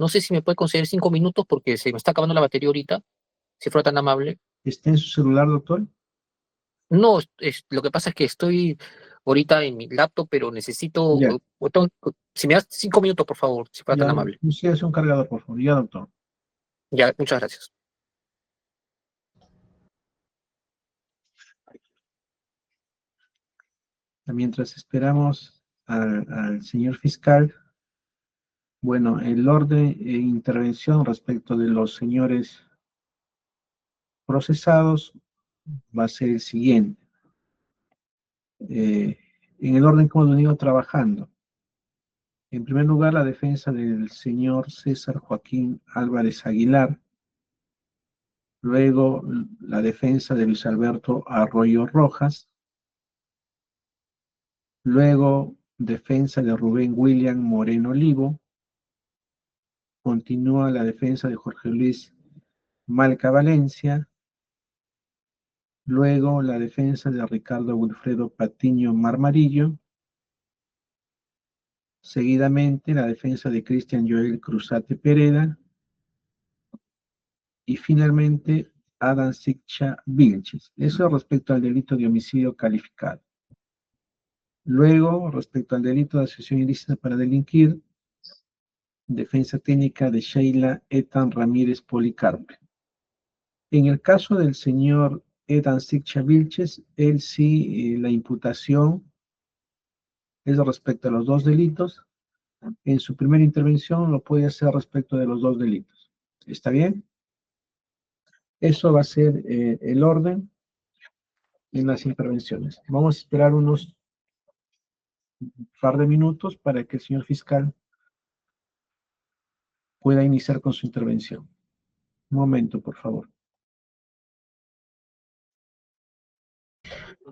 No sé si me puede conceder 5 minutos porque se me está acabando la batería ahorita, si fuera tan amable. ¿Está en su celular, doctor? No, lo que pasa es que estoy ahorita en mi laptop, pero necesito, Ya, si me das 5 minutos, por favor, si fuera ya, tan amable. usted es un cargador, por favor. Ya, doctor. Ya, muchas gracias. Mientras esperamos al señor fiscal, bueno, el orden de intervención respecto de los señores procesados va a ser el siguiente. En el orden que hemos venido trabajando. En primer lugar, la defensa del señor César Joaquín Álvarez Aguilar. Luego, la defensa de Luis Alberto Arroyo Rojas. Luego, defensa de Rubén William Moreno Olivo. Continúa la defensa de Jorge Luis Malca Valencia. Luego, la defensa de Ricardo Wilfredo Patiño Marmarillo. Seguidamente, la defensa de Cristian Joel Cruzate Pereda. Y finalmente, Adam Sicha Vilches. Eso respecto al delito de homicidio calificado. Luego, respecto al delito de asociación ilícita para delinquir, defensa técnica de Sheila Etan Ramírez Policarpe. En el caso del señor Edan Sicha Vilches, él sí, la imputación es respecto a los dos delitos. En su primera intervención lo puede hacer respecto de los dos delitos. ¿Está bien? Eso va a ser el orden en las intervenciones. Vamos a esperar unos par de minutos para que el señor fiscal pueda iniciar con su intervención. Un momento, por favor.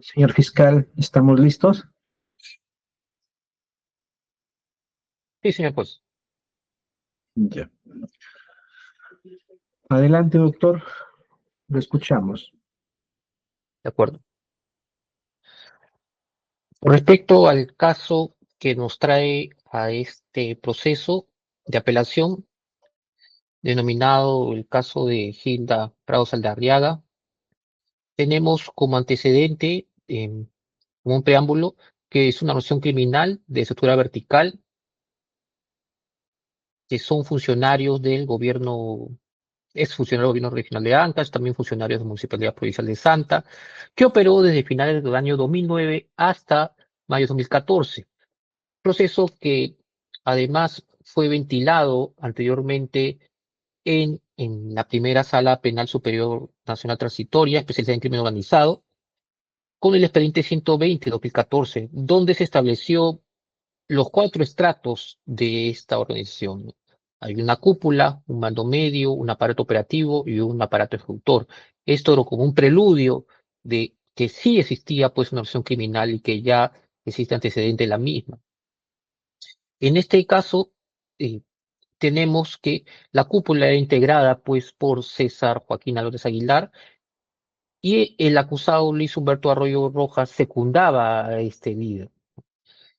Señor fiscal, ¿estamos listos? Sí, señor juez. Ya. Adelante, doctor. Lo escuchamos. De acuerdo. Respecto al caso que nos trae a este proceso de apelación, denominado el caso de Hilda Prados Aldarriaga, tenemos como antecedente, como un preámbulo, que es una organización criminal de estructura vertical, que son funcionarios del gobierno, ex funcionario del gobierno regional de Ancash, también funcionarios de la Municipalidad Provincial de Santa, que operó desde finales del año 2009 hasta mayo de 2014. Proceso que además fue ventilado anteriormente en la primera Sala Penal Superior Nacional Transitoria, especializada en crimen organizado, con el expediente 120 de 2014, donde se estableció los 4 estratos de esta organización. Hay una cúpula, un mando medio, un aparato operativo y un aparato ejecutor. Esto era como un preludio de que sí existía pues una organización criminal y que ya existe antecedente de la misma. En este caso, eh, tenemos que la cúpula era integrada pues por César Joaquín Álvarez Aguilar y el acusado Luis Humberto Arroyo Rojas secundaba a este líder.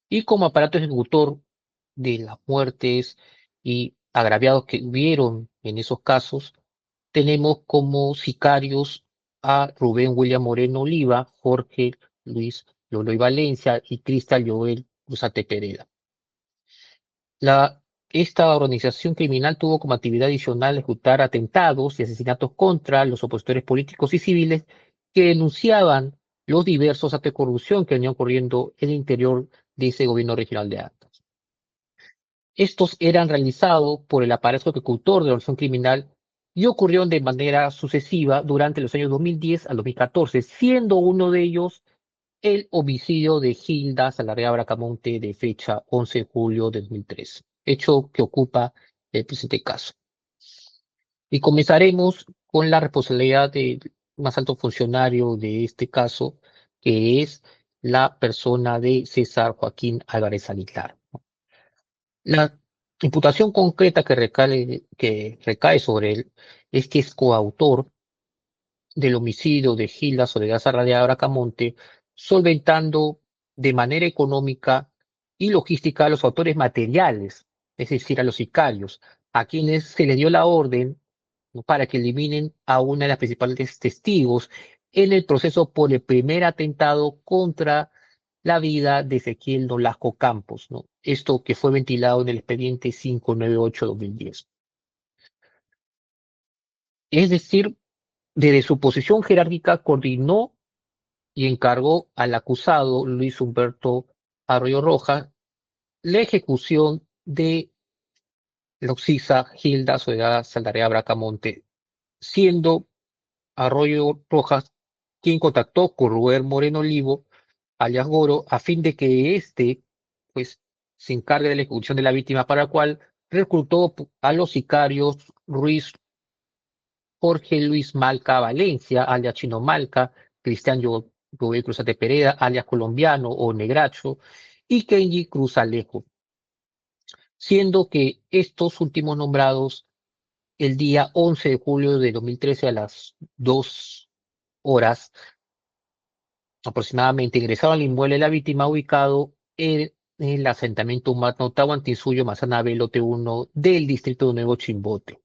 Y como aparato ejecutor de las muertes y agraviados que hubieron en esos casos, tenemos como sicarios a Rubén William Moreno Oliva, Jorge Luis Loloy Valencia y Cristal Joel Cruzate Pereda. Esta organización criminal tuvo como actividad adicional ejecutar atentados y asesinatos contra los opositores políticos y civiles que denunciaban los diversos actos de corrupción que venían ocurriendo en el interior de ese gobierno regional de Ancash. Estos eran realizados por el aparato ejecutor de la organización criminal y ocurrieron de manera sucesiva durante los años 2010 al 2014, siendo uno de ellos el homicidio de Hilda Salarrea Bracamonte de fecha 11 de julio de 2003, hecho que ocupa el presente caso. Y comenzaremos con la responsabilidad del más alto funcionario de este caso, que es la persona de César Joaquín Álvarez Aguilar. La imputación concreta que recae sobre él es que es coautor del homicidio de Hilda Soledad Sarratea Bracamonte, solventando de manera económica y logística a los autores materiales, es decir, a los sicarios, a quienes se les dio la orden, ¿no?, para que eliminen a una de las principales testigos en el proceso por el primer atentado contra la vida de Ezequiel Nolasco Campos, ¿no? Esto que fue ventilado en el expediente 598-2010. Es decir, desde su posición jerárquica coordinó y encargó al acusado Luis Humberto Arroyo Rojas la ejecución de la occisa Hilda Soledad Saldarriaga Bracamonte, siendo Arroyo Rojas quien contactó con Rubén Moreno Olivo, alias Goro, a fin de que éste, pues, se encargue de la ejecución de la víctima, para la cual reclutó a los sicarios Jorge Luis Malca Valencia, alias Chino Malca, Cristian Joel Cruzate Pereda, alias Colombiano o Negracho, y Kenji Cruz Alejo, siendo que estos últimos nombrados el día 11 de julio de 2013 a las 2 horas aproximadamente ingresaron al inmueble de la víctima ubicado en el asentamiento humano Tahuantinsuyo, Mazanabé, lote 1 del distrito de Nuevo Chimbote,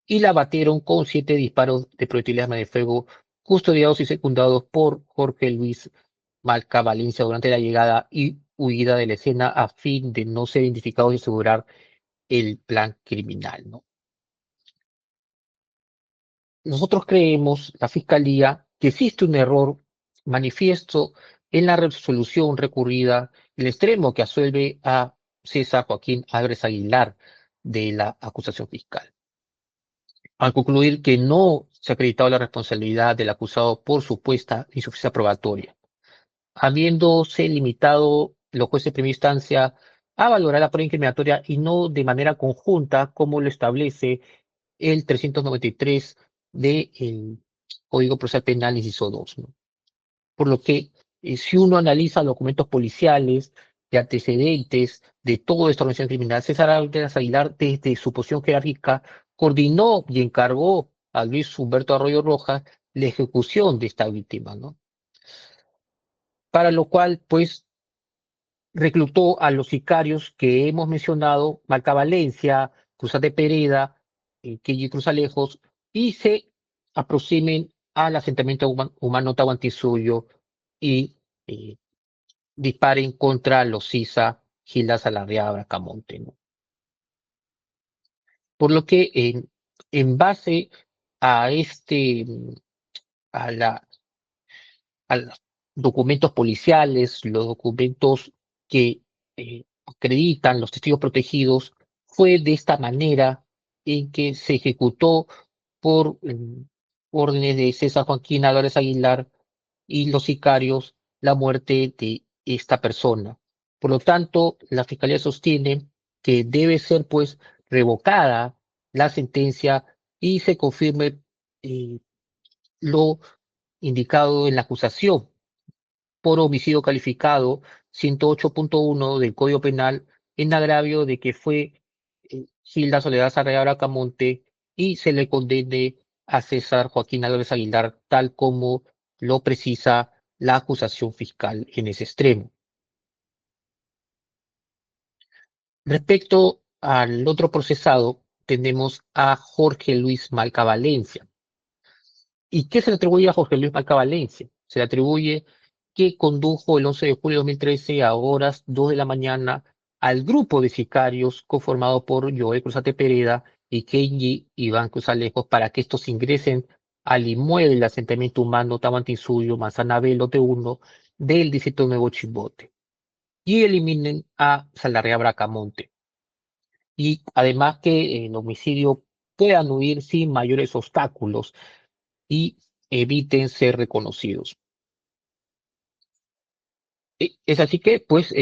y la abatieron con 7 disparos de proyectiles de arma de fuego custodiados y secundados por Jorge Luis Malca Valencia durante la llegada y huida de la escena a fin de no ser identificados y asegurar el plan criminal, ¿no? Nosotros creemos, la Fiscalía, que existe un error manifiesto en la resolución recurrida, el extremo que absuelve a César Joaquín Álvarez Aguilar de la acusación fiscal, al concluir que no se ha acreditado la responsabilidad del acusado por supuesta insuficiencia probatoria, habiéndose limitado los jueces de primera instancia a valorar la prueba incriminatoria y no de manera conjunta como lo establece el 393 del Código Procesal Penal, inciso 2, ¿no? Por lo que, si uno analiza documentos policiales, de antecedentes de toda esta organización criminal, César Álvarez Aguilar, desde su posición jerárquica, coordinó y encargó a Luis Humberto Arroyo Rojas la ejecución de esta víctima, ¿no? Para lo cual, pues, reclutó a los sicarios que hemos mencionado, Malca Valencia, Cruzate Pereda, Kenji Cruz Alejos, y se aproximen al asentamiento humano Tahuantinsuyo y eh, disparen contra los Sisa, Gilda Salarriaga, Bracamonte, ¿no? Por lo que en base a a la a los documentos policiales, los documentos que acreditan los testigos protegidos, fue de esta manera en que se ejecutó por órdenes de César Joaquín Álvarez Aguilar y los sicarios la muerte de esta persona. Por lo tanto, la Fiscalía sostiene que debe ser, pues, revocada la sentencia y se confirme lo indicado en la acusación por homicidio calificado 108.1 del Código Penal, en agravio de que fue Gilda Soledad Sarratea Bracamonte, y se le condene a César Joaquín Álvarez Aguilar, tal como lo precisa la acusación fiscal en ese extremo. Respecto al otro procesado, tenemos a Jorge Luis Malca Valencia. ¿Y qué se le atribuye a Jorge Luis Malca Valencia? Se le atribuye que condujo el 11 de julio de 2013 a horas 2 de la mañana al grupo de sicarios conformado por Joel Cruzate Pereda y Kenji Iván Cruz Alejos, para que estos ingresen al inmueble del asentamiento humano Tahuantinsuyo, Manzana B, lote 1 del distrito Nuevo Chimbote, y eliminen a Saldarriaga Bracamonte. Y además que el homicidio puedan huir sin mayores obstáculos y eviten ser reconocidos. Es así que, pues,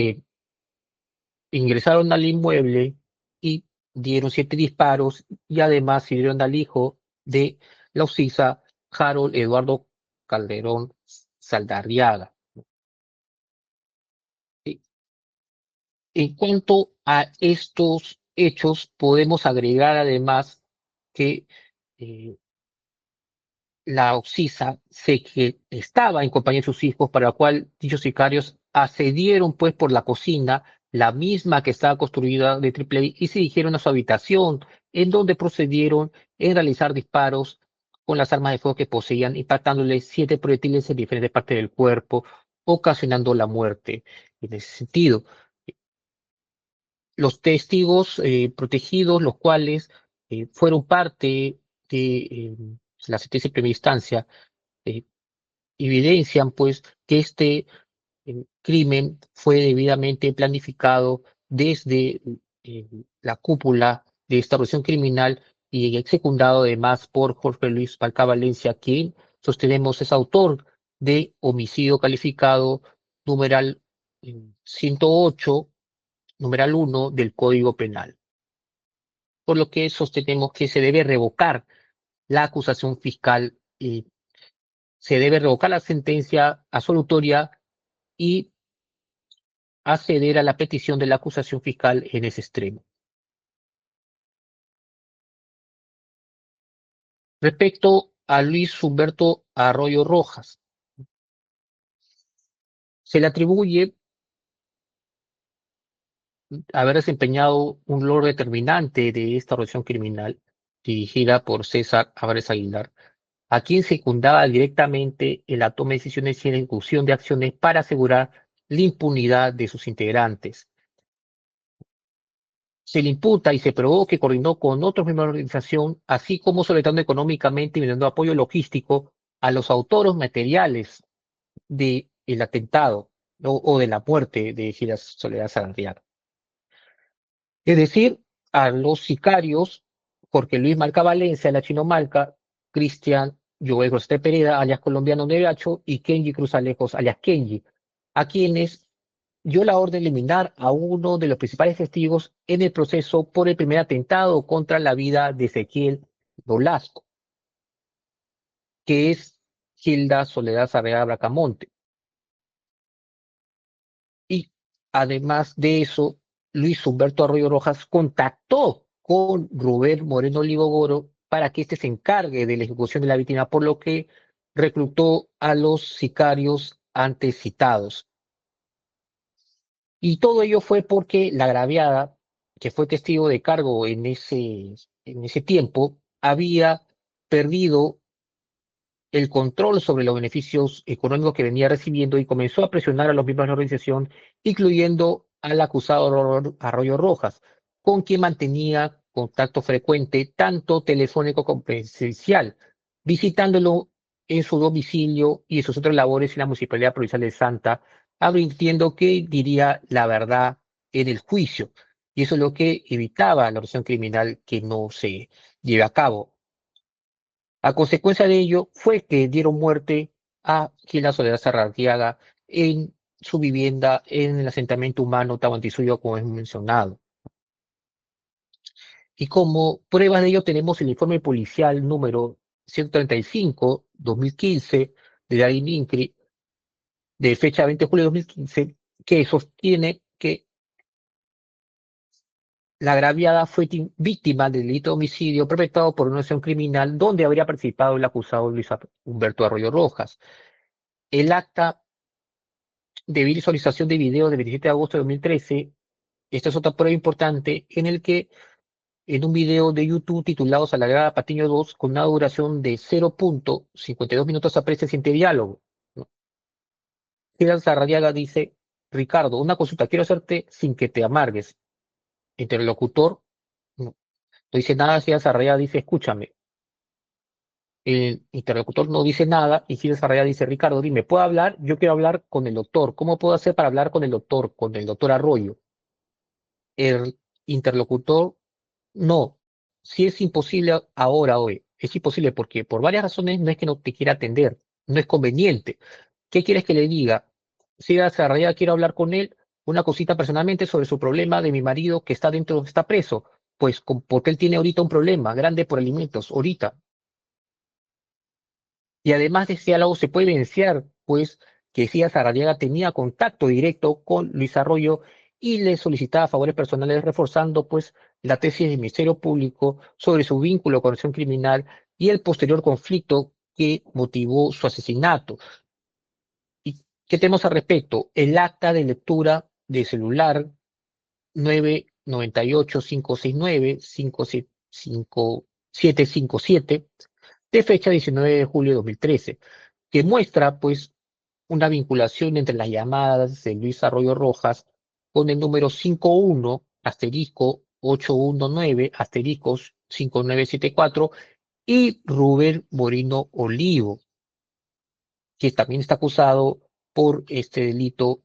ingresaron al inmueble y dieron 7 disparos, y además hirieron al hijo de la occisa, Harold Eduardo Calderón Saldarriaga. En cuanto a estos hechos, podemos agregar además que eh, la occisa sé que estaba en compañía de sus hijos, para la cual dichos sicarios accedieron, pues, por la cocina la misma que estaba construida de triple y se dirigieron a su habitación, en donde procedieron en realizar disparos con las armas de fuego que poseían, impactándole 7 proyectiles en diferentes partes del cuerpo, ocasionando la muerte. En ese sentido, los testigos protegidos, los cuales fueron parte de la sentencia en primera instancia, eh, evidencian pues que este crimen fue debidamente planificado desde la cúpula de esta organización criminal y secundado además por Jorge Luis Palca Valencia, quien sostenemos es autor de homicidio calificado numeral 108, numeral 1 del Código Penal. Por lo que sostenemos que se debe revocar la acusación fiscal y se debe revocar la sentencia absolutoria y acceder a la petición de la acusación fiscal en ese extremo. Respecto a Luis Humberto Arroyo Rojas, se le atribuye haber desempeñado un rol determinante de esta organización criminal dirigida por César Álvarez Aguilar, a quien secundaba directamente en la toma de decisiones y en la ejecución de acciones para asegurar la impunidad de sus integrantes. Se le imputa y se probó que coordinó con otros miembros de la organización, así como solicitando económicamente y brindando apoyo logístico a los autores materiales del atentado o de la muerte de Giras Soledad Sarandriaga. Es decir, a los sicarios, Jorge Luis Malca Valencia, la Chino Malca, Cristian Joel José Pereda, alias Colombiano Nevacho, y Kenji Cruz Alejos, alias Kenji, a quienes dio la orden de eliminar a uno de los principales testigos en el proceso por el primer atentado contra la vida de Ezequiel Nolasco, que es Gilda Soledad Sarriaga Bracamonte. Y además de eso, Luis Humberto Arroyo Rojas contactó con Rubén Moreno Olivogoro para que éste se encargue de la ejecución de la víctima, por lo que reclutó a los sicarios antes citados. Y todo ello fue porque la agraviada, que fue testigo de cargo en ese tiempo, había perdido el control sobre los beneficios económicos que venía recibiendo y comenzó a presionar a los miembros de la organización, incluyendo al acusado Arroyo Rojas, con quien mantenía contacto frecuente, tanto telefónico como presencial, visitándolo en su domicilio y en sus otras labores en la Municipalidad Provincial de Santa, advirtiendo que diría la verdad en el juicio. Y eso es lo que evitaba la organización criminal que no se lleve a cabo. A consecuencia de ello fue que dieron muerte a Gilda Soledad Sarrastiaga en su vivienda en el asentamiento humano Tahuantinsuyo, como es mencionado. Y como pruebas de ello tenemos el informe policial número 135-2015 de Darín Incri, de fecha 20 de julio de 2015, que sostiene que la agraviada fue víctima del delito de homicidio perpetrado por una acción criminal donde habría participado el acusado Luis Humberto Arroyo Rojas. El acta de visualización de video del 27 de agosto de 2013, esta es otra prueba importante en el que en un video de YouTube titulado Salagrada Patiño 2, con una duración de 0.52 minutos aparece siguiente diálogo, ¿no? Gerard Sarradiaga dice: Ricardo, una consulta, quiero hacerte sin que te amargues. Interlocutor, no dice nada. Gerard Sarradiaga dice: escúchame. El interlocutor no dice nada y Gilles Arraya dice: Ricardo, dime, ¿puedo hablar? Yo quiero hablar con el doctor. ¿Cómo puedo hacer para hablar con el doctor Arroyo? El interlocutor: no, si es imposible ahora, hoy. Es imposible porque por varias razones no es que no te quiera atender, no es conveniente. ¿Qué quieres que le diga? Si Arraya quiero hablar con él, una cosita personalmente sobre su problema de mi marido que está dentro, está preso. Pues porque él tiene ahorita un problema grande por alimentos, ahorita. Y además de ese diálogo se puede evidenciar, pues, que Cía Saradiaga tenía contacto directo con Luis Arroyo y le solicitaba favores personales, reforzando, pues, la tesis del Ministerio Público sobre su vínculo con acción criminal y el posterior conflicto que motivó su asesinato. ¿Y qué tenemos al respecto? El acta de lectura de celular 998-569-55757 de fecha 19 de julio de 2013, que muestra pues una vinculación entre las llamadas de Luis Arroyo Rojas con el número 51 asterisco 819 asteriscos 5974 y Rubén Moreno Olivo, que también está acusado por este delito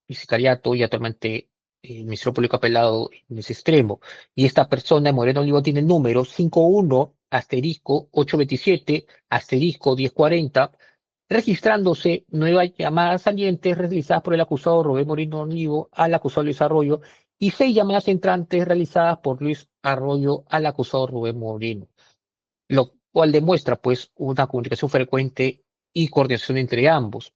y sicariato y actualmente el Ministerio Público apelado en ese extremo. Y esta persona, Moreno Olivo, tiene el número 51 asterisco 827 asterisco 1040, registrándose nuevas llamadas salientes realizadas por el acusado Rubén Moreno Olivo al acusado Luis Arroyo y 6 llamadas entrantes realizadas por Luis Arroyo al acusado Rubén Moreno, lo cual demuestra pues una comunicación frecuente y coordinación entre ambos.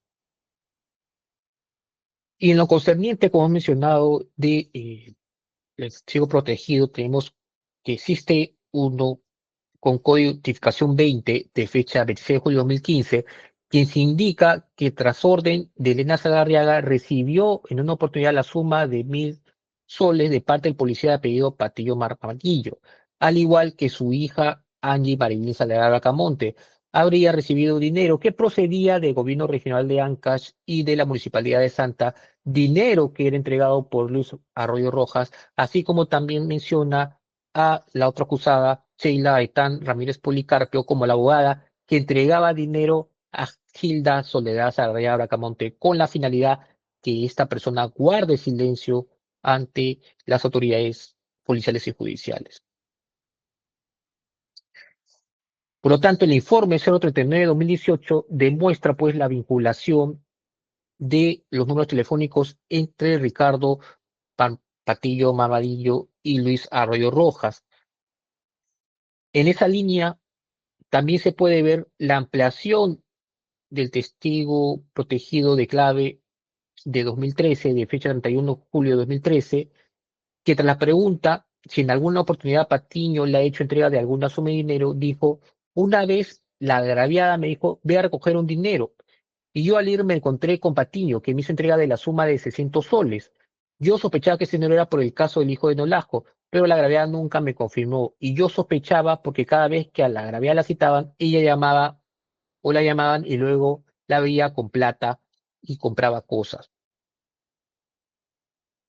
Y en lo concerniente, como he mencionado, de el testigo protegido, tenemos que existe uno con código de identificación 20 de fecha 26 de julio de 2015, quien se indica que tras orden de Elena Salarriaga recibió en una oportunidad la suma de 1.000 soles de parte del policía de apellido Patillo Marmaquillo, al igual que su hija Angie Marilyn Salarriaga Camonte habría recibido dinero que procedía del gobierno regional de Ancash y de la municipalidad de Santa, dinero que era entregado por Luis Arroyo Rojas, así como también menciona a la otra acusada, Sheila Aitán Ramírez Policarpio, como la abogada que entregaba dinero a Gilda Soledad Sarabia Bracamonte con la finalidad que esta persona guarde silencio ante las autoridades policiales y judiciales. Por lo tanto, el informe 039-2018 demuestra pues la vinculación de los números telefónicos entre Ricardo Patillo Mamadillo y Luis Arroyo Rojas. En esa línea también se puede ver la ampliación del testigo protegido de clave de 2013, de fecha 31 de julio de 2013, que tras la pregunta si en alguna oportunidad Patiño le ha hecho entrega de alguna suma de dinero, dijo: una vez la agraviada me dijo, ve a recoger un dinero. Y yo al ir me encontré con Patiño, que me hizo entrega de la suma de 600 soles. Yo sospechaba que ese dinero era por el caso del hijo de Nolasco, pero la agraviada nunca me confirmó. Y yo sospechaba porque cada vez que a la agraviada la citaban, ella llamaba o la llamaban y luego la veía con plata y compraba cosas.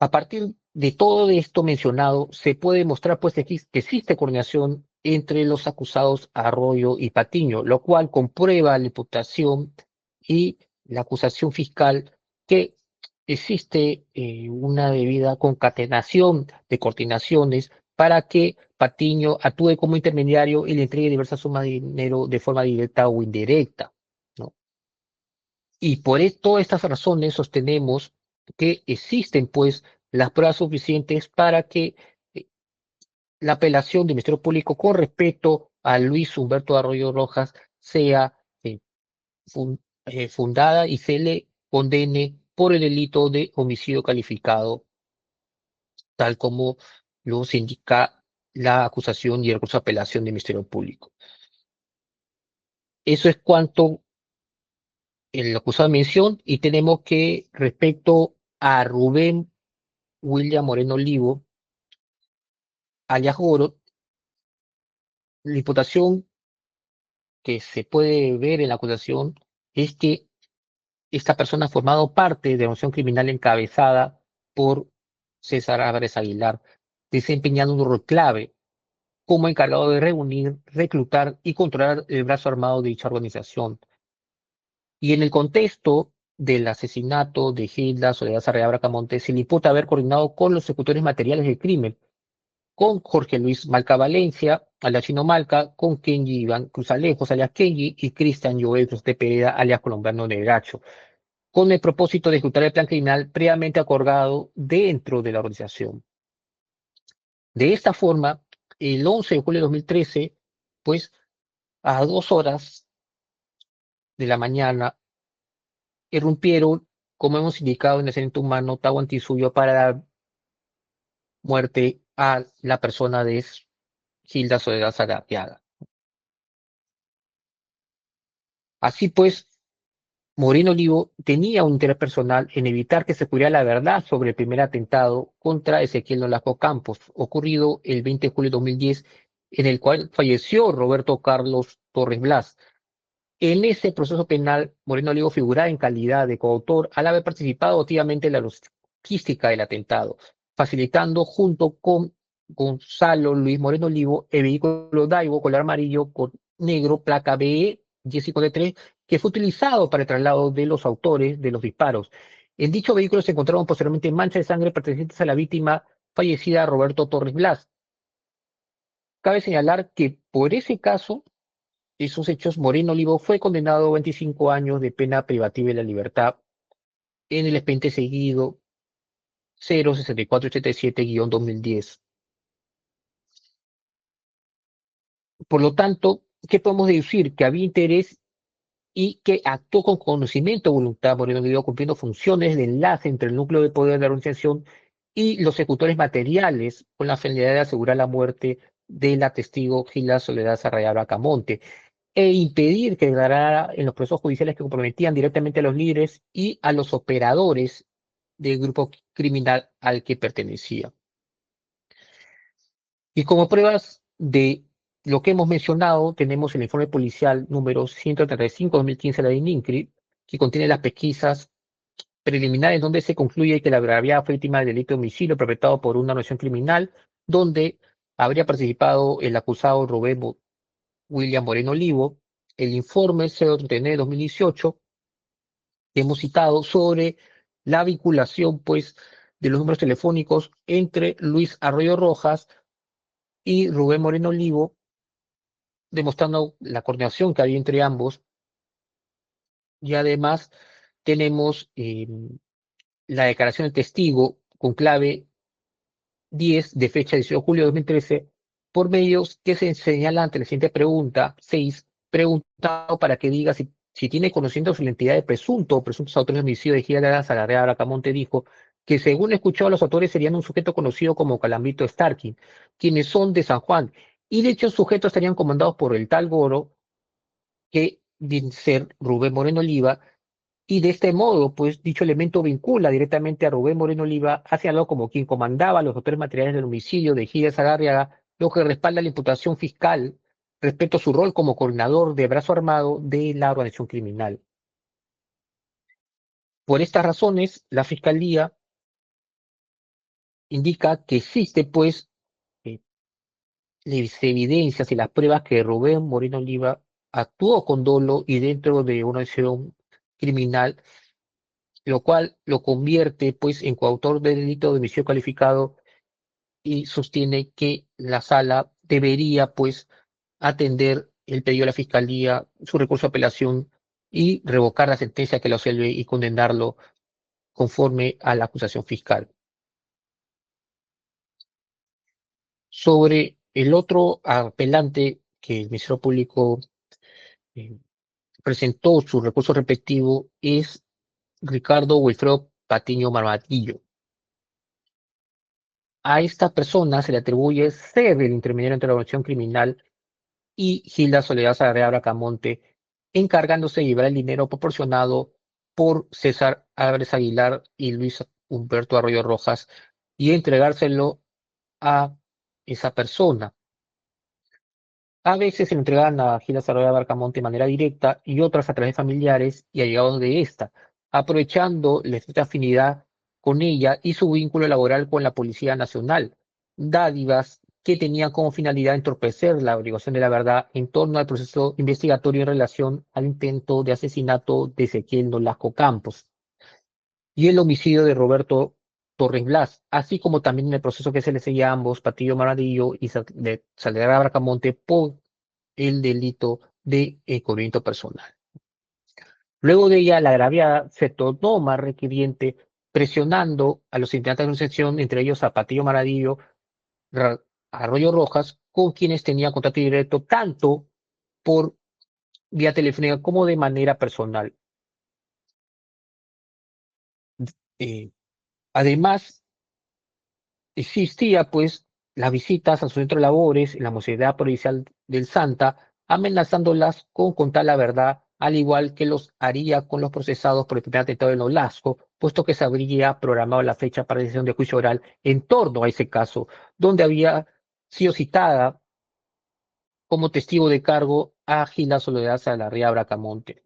A partir de todo esto mencionado, se puede demostrar pues que existe coordinación entre los acusados Arroyo y Patiño, lo cual comprueba la imputación y la acusación fiscal que existe una debida concatenación de coordinaciones para que Patiño actúe como intermediario y le entregue diversas sumas de dinero de forma directa o indirecta, ¿no? Y por todas estas razones sostenemos que existen, pues, las pruebas suficientes para que la apelación del Ministerio Público con respecto a Luis Humberto Arroyo Rojas sea fundada y se le condene por el delito de homicidio calificado, tal como lo indica la acusación y el recurso de apelación del Ministerio Público. Eso es cuanto el acusado de mención, y tenemos que respecto a Rubén William Moreno Olivo, alias Goro, la imputación que se puede ver en la acusación es que esta persona ha formado parte de la organización criminal encabezada por César Álvarez Aguilar, desempeñando un rol clave como encargado de reunir, reclutar y controlar el brazo armado de dicha organización. Y en el contexto del asesinato de Gilda Soledad Sarriá Bracamonte, se le imputa haber coordinado con los ejecutores materiales del crimen, con Jorge Luis Malca Valencia, alias Chino Malca, con Kenji Iván Cruzalejos, alias Kenji, y Cristian Joel Cruz de Pereda, alias Colombiano Negracho, con el propósito de ejecutar el plan criminal previamente acordado dentro de la organización. De esta forma, el 11 de julio de 2013, pues a 2 horas de la mañana, irrumpieron, como hemos indicado, en el centro humano Tahuantinsuyo para dar muerte a la persona de Gilda Soledad Sarabia. Así pues, Moreno Olivo tenía un interés personal en evitar que se pudiera la verdad sobre el primer atentado contra Ezequiel Nolasco Campos, ocurrido el 20 de julio de 2010, en el cual falleció Roberto Carlos Torres Blas. En ese proceso penal, Moreno Olivo figuraba en calidad de coautor al haber participado activamente en la logística del atentado, facilitando junto con Gonzalo Luis Moreno Olivo el vehículo Daivo color amarillo con negro, placa BE 1053, que fue utilizado para el traslado de los autores de los disparos. En dicho vehículo se encontraron posteriormente manchas de sangre pertenecientes a la víctima fallecida Roberto Torres Blas. Cabe señalar que por ese caso esos hechos, Moreno Olivo fue condenado a 25 años de pena privativa de la libertad en el expediente seguido 06487-2010. Por lo tanto, ¿qué podemos deducir? Que había interés y que actuó con conocimiento de voluntad Moreno Olivo, cumpliendo funciones de enlace entre el núcleo de poder de la organización y los ejecutores materiales, con la finalidad de asegurar la muerte de la testigo Gilda Soledad Sarraya Bracamonte, e impedir que declarara en los procesos judiciales que comprometían directamente a los líderes y a los operadores del grupo criminal al que pertenecía. Y como pruebas de lo que hemos mencionado, tenemos el informe policial número 135-2015 de la ININCRI, que contiene las pesquisas preliminares donde se concluye que la agraviada fue víctima del delito de homicidio perpetrado por una organización criminal, donde habría participado el acusado Rubén William Moreno Olivo, el informe 039 de 2018 que hemos citado sobre la vinculación, pues, de los números telefónicos entre Luis Arroyo Rojas y Rubén Moreno Olivo, demostrando la coordinación que había entre ambos. Y además tenemos la declaración del testigo con clave 10 de fecha 18 de julio de 2013, por medios que se señala ante la siguiente pregunta, 6, preguntado para que diga si tiene conocimiento sobre la identidad de presunto o presuntos autores de homicidio de Gilda Salarea Bracamonte, dijo que según escuchado los autores serían un sujeto conocido como Calambito Starkin, quienes son de San Juan, y dichos sujetos estarían comandados por el tal Goro, que viene a ser Rubén Moreno Oliva, y de este modo, pues dicho elemento vincula directamente a Rubén Moreno Oliva hacia lo como quien comandaba los autores materiales del homicidio de Gilles Zagarriaga, lo que respalda la imputación fiscal respecto a su rol como coordinador de brazo armado de la organización criminal. Por estas razones, la Fiscalía indica que existe, pues, las evidencias y las pruebas que Rubén Moreno Oliva actuó con dolo y dentro de una acción criminal, lo cual lo convierte pues en coautor del delito de homicidio calificado y sostiene que la sala debería pues atender el pedido de la fiscalía, su recurso de apelación y revocar la sentencia que lo absolve y condenarlo conforme a la acusación fiscal. Sobre el otro apelante que el Ministerio Público eh, presentó su recurso respectivo es Ricardo Wilfredo Patiño Marmatillo. A esta persona se le atribuye ser el intermediario entre la organización criminal y Gilda Soledad Sarabia Bracamonte, encargándose de llevar el dinero proporcionado por César Álvarez Aguilar y Luis Humberto Arroyo Rojas y entregárselo a esa persona. A veces se le entregan a Gilda Sarabia Bracamonte de manera directa y otras a través de familiares y allegados de esta, aprovechando la estrecha afinidad con ella y su vínculo laboral con la Policía Nacional, dádivas que tenían como finalidad entorpecer la averiguación de la verdad en torno al proceso investigatorio en relación al intento de asesinato de Ezequiel Nolasco Campos y el homicidio de Roberto Torres Blas, así como también en el proceso que se le seguía a ambos, Patillo Maradillo y Salera Bracamonte, por el delito de encubrimiento personal. Luego de ella, la agraviada se tornó más requiriente, presionando a los integrantes de la organización, entre ellos a Patillo Maradillo, Arroyo Rojas, con quienes tenía contacto directo tanto por vía telefónica como de manera personal. Eh, Además, existía pues las visitas a su centro de labores en la Mocedad Provincial del Santa, amenazándolas con contar la verdad al igual que los haría con los procesados por el primer atentado de Nolasco, puesto que se habría programado la fecha para decisión de juicio oral en torno a ese caso, donde había sido citada como testigo de cargo a Gilda Soledad Salaverría Bracamonte.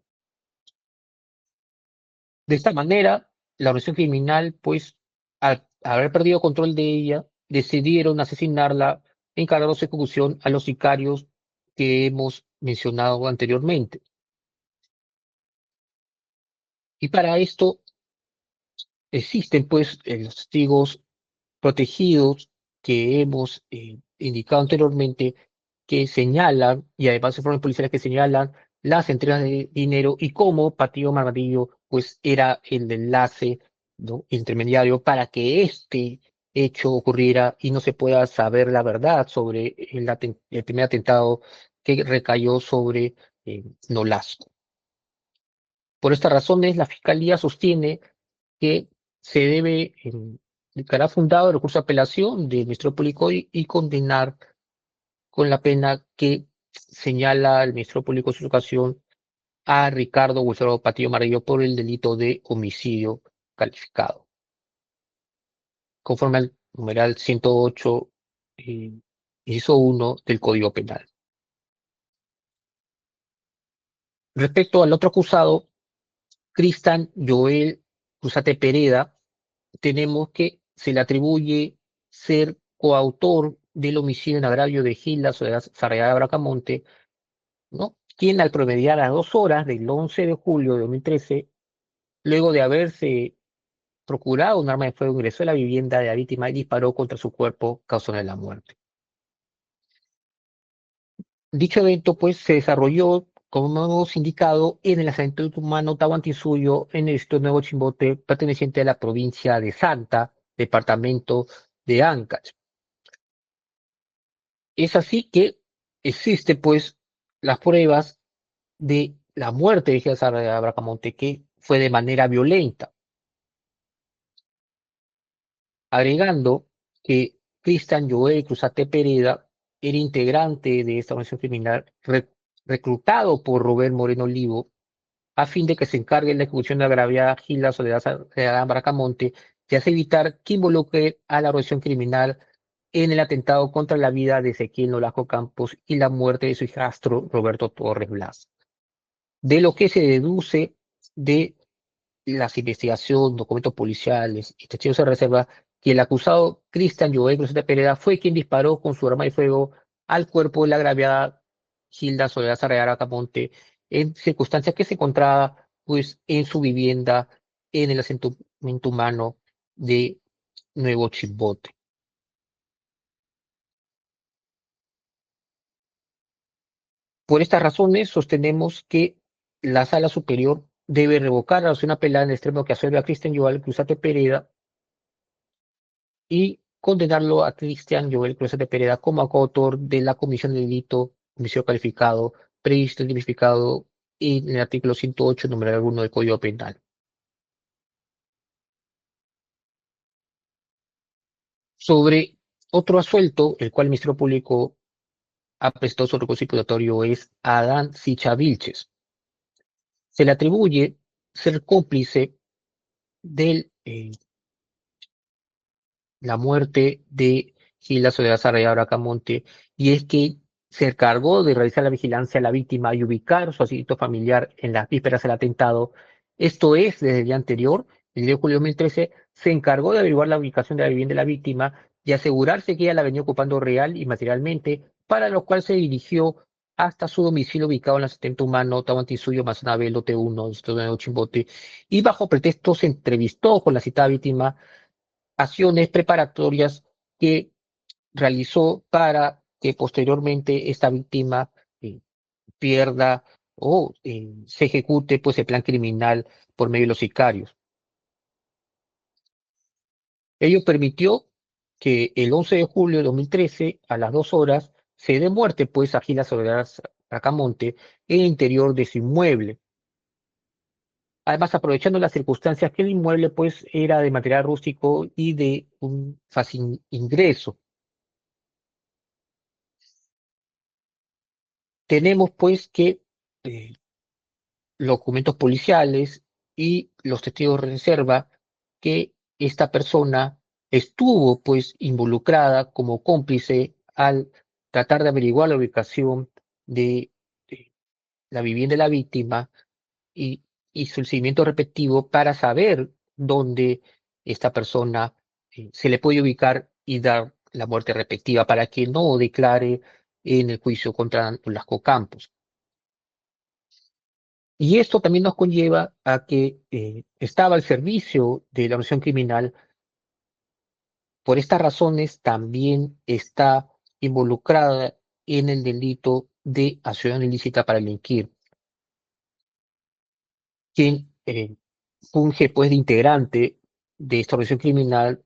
De esta manera, la organización criminal, pues, al haber perdido control de ella, decidieron asesinarla, encargando su ejecución a los sicarios que hemos mencionado anteriormente. Y para esto existen, pues, los testigos protegidos que hemos indicado anteriormente, que señalan, y además informes policiales que señalan las entregas de dinero y cómo Patillo Margadillo pues era el enlace, ¿no?, intermediario para que este hecho ocurriera y no se pueda saber la verdad sobre el primer atentado que recayó sobre Nolasco. Por estas razones, la Fiscalía sostiene que se debe declarar fundado el recurso de apelación del Ministerio Público y condenar con la pena que señala el Ministerio Público en su ocasión a Ricardo Wilfredo Patillo Marrillo por el delito de homicidio calificado, conforme al numeral 108, inciso 1 del Código Penal. Respecto al otro acusado, Cristian Joel Cruzate Pereda, tenemos que se le atribuye ser coautor del homicidio en agravio de Gilda Soledad Sarriada Bracamonte, ¿no?, quien al promediar a 2 horas del 11 de julio de 2013, luego de haberse procurado un arma de fuego, ingresó a la vivienda de la víctima y disparó contra su cuerpo, causándole la muerte. Dicho evento, pues, se desarrolló, como hemos indicado, en el asentamiento humano Tahuantinsuyo, en el distrito de Nuevo Chimbote, perteneciente a la provincia de Santa, departamento de Ancash. Es así que existe, pues, las pruebas de la muerte de César Bracamonte, que fue de manera violenta, agregando que Cristian Joel Cruzate Pereda era integrante de esta organización criminal reclutado por Robert Moreno Olivo a fin de que se encargue de la ejecución de la agraviada Gilda Soledad Bracamonte y así evitar que involucre a la organización criminal en el atentado contra la vida de Ezequiel Nolasco Campos y la muerte de su hijastro Roberto Torres Blas. De lo que se deduce de las investigaciones, documentos policiales y testigos de reserva, que el acusado Cristian Joel Cruzate Pereda fue quien disparó con su arma de fuego al cuerpo de la agraviada Gilda Soledad Sarriara Camonte en circunstancias que se encontraba pues en su vivienda en el asentamiento humano de Nuevo Chimbote. Por estas razones sostenemos que la Sala Superior debe revocar la acción apelada en el extremo que absuelve a Cristian Joel Cruzate Pereda y condenarlo a Cristian Joel Cruzate Pereda como coautor de la comisión de delito, homicidio calificado, previsto y tipificado en el artículo 108, número 1 del Código Penal. Sobre otro asuelto, el cual el Ministerio Público ha prestado su recurso imputatorio, es Adán Sicha Vilches. Se le atribuye ser cómplice de la muerte de Gilda Soledad Sarriá Bracamonte, y es que se encargó de realizar la vigilancia a la víctima y ubicar su asilo familiar en las vísperas del atentado. Esto es, desde el día anterior, el día de julio de 2013, se encargó de averiguar la ubicación de la vivienda de la víctima y asegurarse que ella la venía ocupando real y materialmente, para lo cual se dirigió hasta su domicilio ubicado en la 70 Humano, Tahuantinsuyo, Mazanabel, Lote 1, Distrito de Nuevo Chimbote, y bajo pretexto se entrevistó con la citada víctima, acciones preparatorias que realizó para que posteriormente esta víctima pierda o se ejecute pues el plan criminal por medio de los sicarios. Ello permitió que el 11 de julio de 2013, a las 2 horas, se dé muerte pues a Gilda Soledad Bracamonte en el interior de su inmueble. Además, aprovechando las circunstancias que el inmueble pues era de material rústico y de un fácil ingreso. Tenemos pues que los documentos policiales y los testigos de reserva que esta persona estuvo pues involucrada como cómplice al tratar de averiguar la ubicación de la vivienda de la víctima y hizo el seguimiento respectivo para saber dónde esta persona se le puede ubicar y dar la muerte respectiva para que no declare en el juicio contra Nolasco Campos. Y esto también nos conlleva a que estaba al servicio de la organización criminal. Por estas razones también está involucrada en el delito de asociación ilícita para delinquir, quien funge pues de integrante de esta organización criminal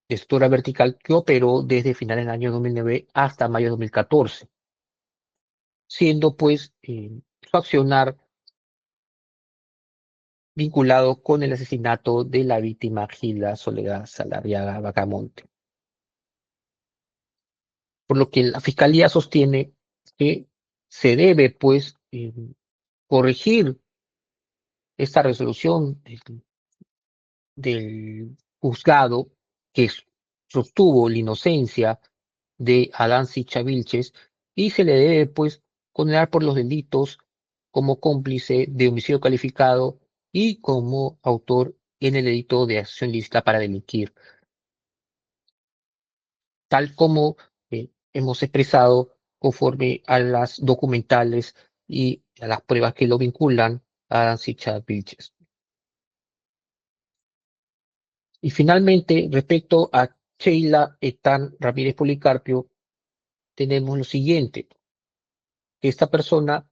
de estructura vertical que operó desde finales del año 2009 hasta mayo de 2014, siendo pues su accionar vinculado con el asesinato de la víctima Gilda Soledad Salariaga Bacamonte. Por lo que la Fiscalía sostiene que se debe pues corregir esta resolución del juzgado que sostuvo la inocencia de Adán Sicha Vilches y se le debe pues condenar por los delitos como cómplice de homicidio calificado y como autor en el delito de acción ilícita para delinquir, tal como hemos expresado conforme a las documentales y a las pruebas que lo vinculan a Adán Sicha Vilches. Y finalmente, respecto a Sheila Etán Ramírez Policarpio, tenemos lo siguiente, que esta persona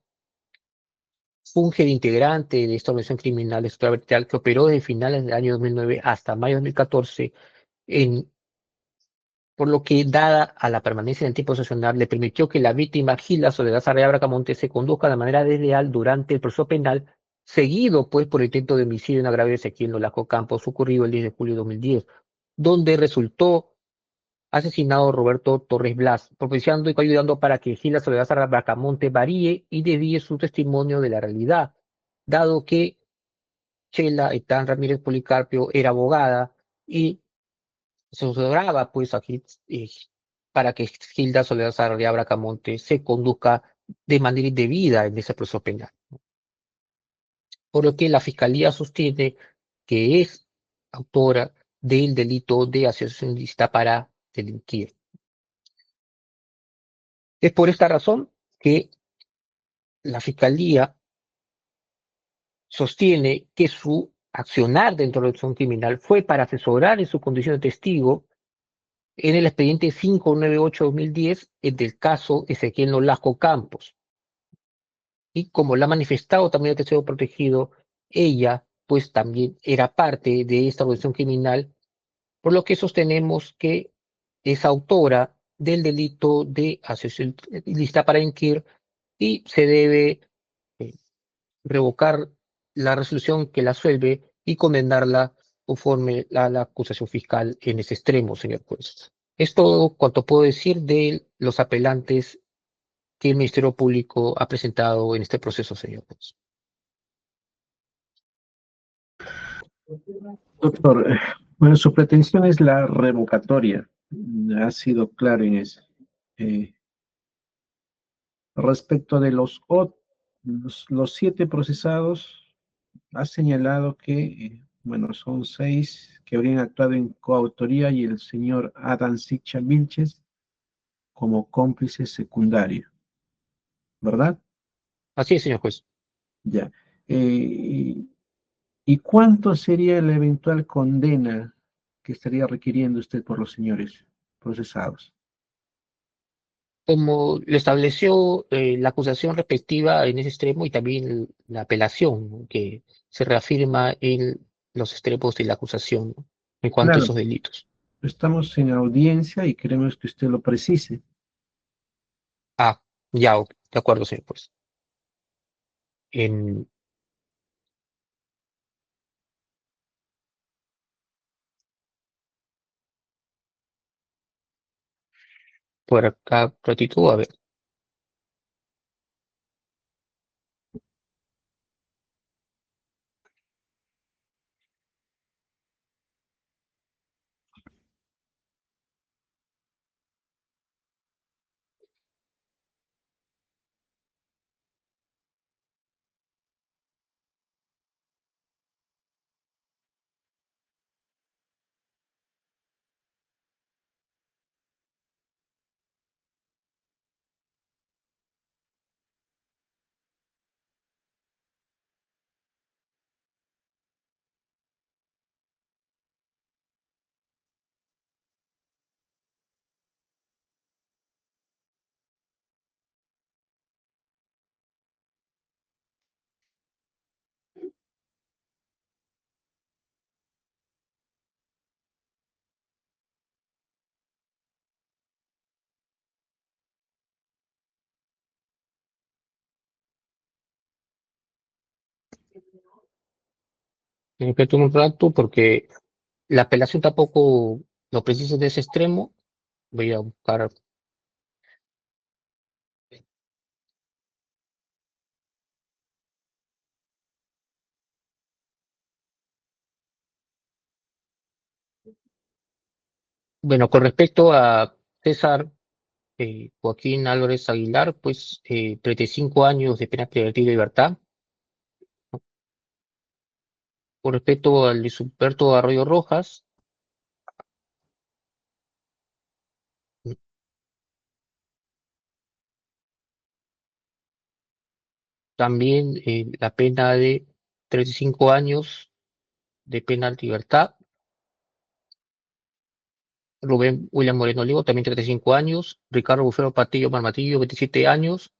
funge de integrante de esta organización criminal extravertical que operó desde finales del año 2009 hasta mayo de 2014, por lo que, dada a la permanencia en el tiempo sancionar, le permitió que la víctima Gilda Soledad Sarria Bracamonte se conduzca de manera desleal durante el proceso penal, seguido pues por el intento de homicidio en agravio de Ezequiel Nolasco Campos, ocurrido el 10 de julio de 2010, donde resultó asesinado Roberto Torres Blas, propiciando y ayudando para que Gilda Soledad Sarria Bracamonte varíe y desvíe su testimonio de la realidad, dado que Chela Etán Ramírez Policarpio era abogada y se asesoraba pues aquí para que Gilda Soledad Sarria Bracamonte se conduzca de manera indebida en ese proceso penal. Por lo que la Fiscalía sostiene que es autora del delito de asociación ilícita para delinquir. Es por esta razón que la Fiscalía sostiene que su accionar dentro de la acción criminal fue para asesorar en su condición de testigo en el expediente 598-2010 del caso Ezequiel Nolasco Campos. Y como lo ha manifestado también el testigo protegido, ella pues también era parte de esta organización criminal, por lo que sostenemos que es autora del delito de asociación ilícita para delinquir y se debe eh, revocar la resolución que la suelve y condenarla conforme a la acusación fiscal en ese extremo, señor juez. Es todo cuanto puedo decir de los apelantes que el Ministerio Público ha presentado en este proceso, señor juez. Doctor, bueno, su pretensión es la revocatoria. Ha sido claro en eso. Eh, Respecto de los 7 procesados, ha señalado que, bueno, son 6 que habrían actuado en coautoría y el señor Adán Sicha Vilches como cómplice secundario, ¿verdad? Así es, señor juez. Ya. ¿Y cuánto sería la eventual condena que estaría requiriendo usted por los señores procesados? Como lo estableció la acusación respectiva en ese extremo y también la apelación, ¿no?, que se reafirma en los extremos de la acusación, ¿no?, en cuanto a Claro, esos delitos. estamos en audiencia y queremos que usted lo precise. Ah, ya, ok, de acuerdo, señor juez. En, por acá, ratito, a ver. Me espero un rato porque la apelación tampoco lo precisa de ese extremo. Voy a buscar. Bueno, con respecto a César Joaquín Álvarez Aguilar, pues 35 años de pena privativa de libertad. Con respecto al Luis Humberto Arroyo Rojas, también la pena de 35 años de pena de libertad. Rubén William Moreno Olivo, también 35 años. Ricardo Bufero Patillo Marmatillo, 27 años.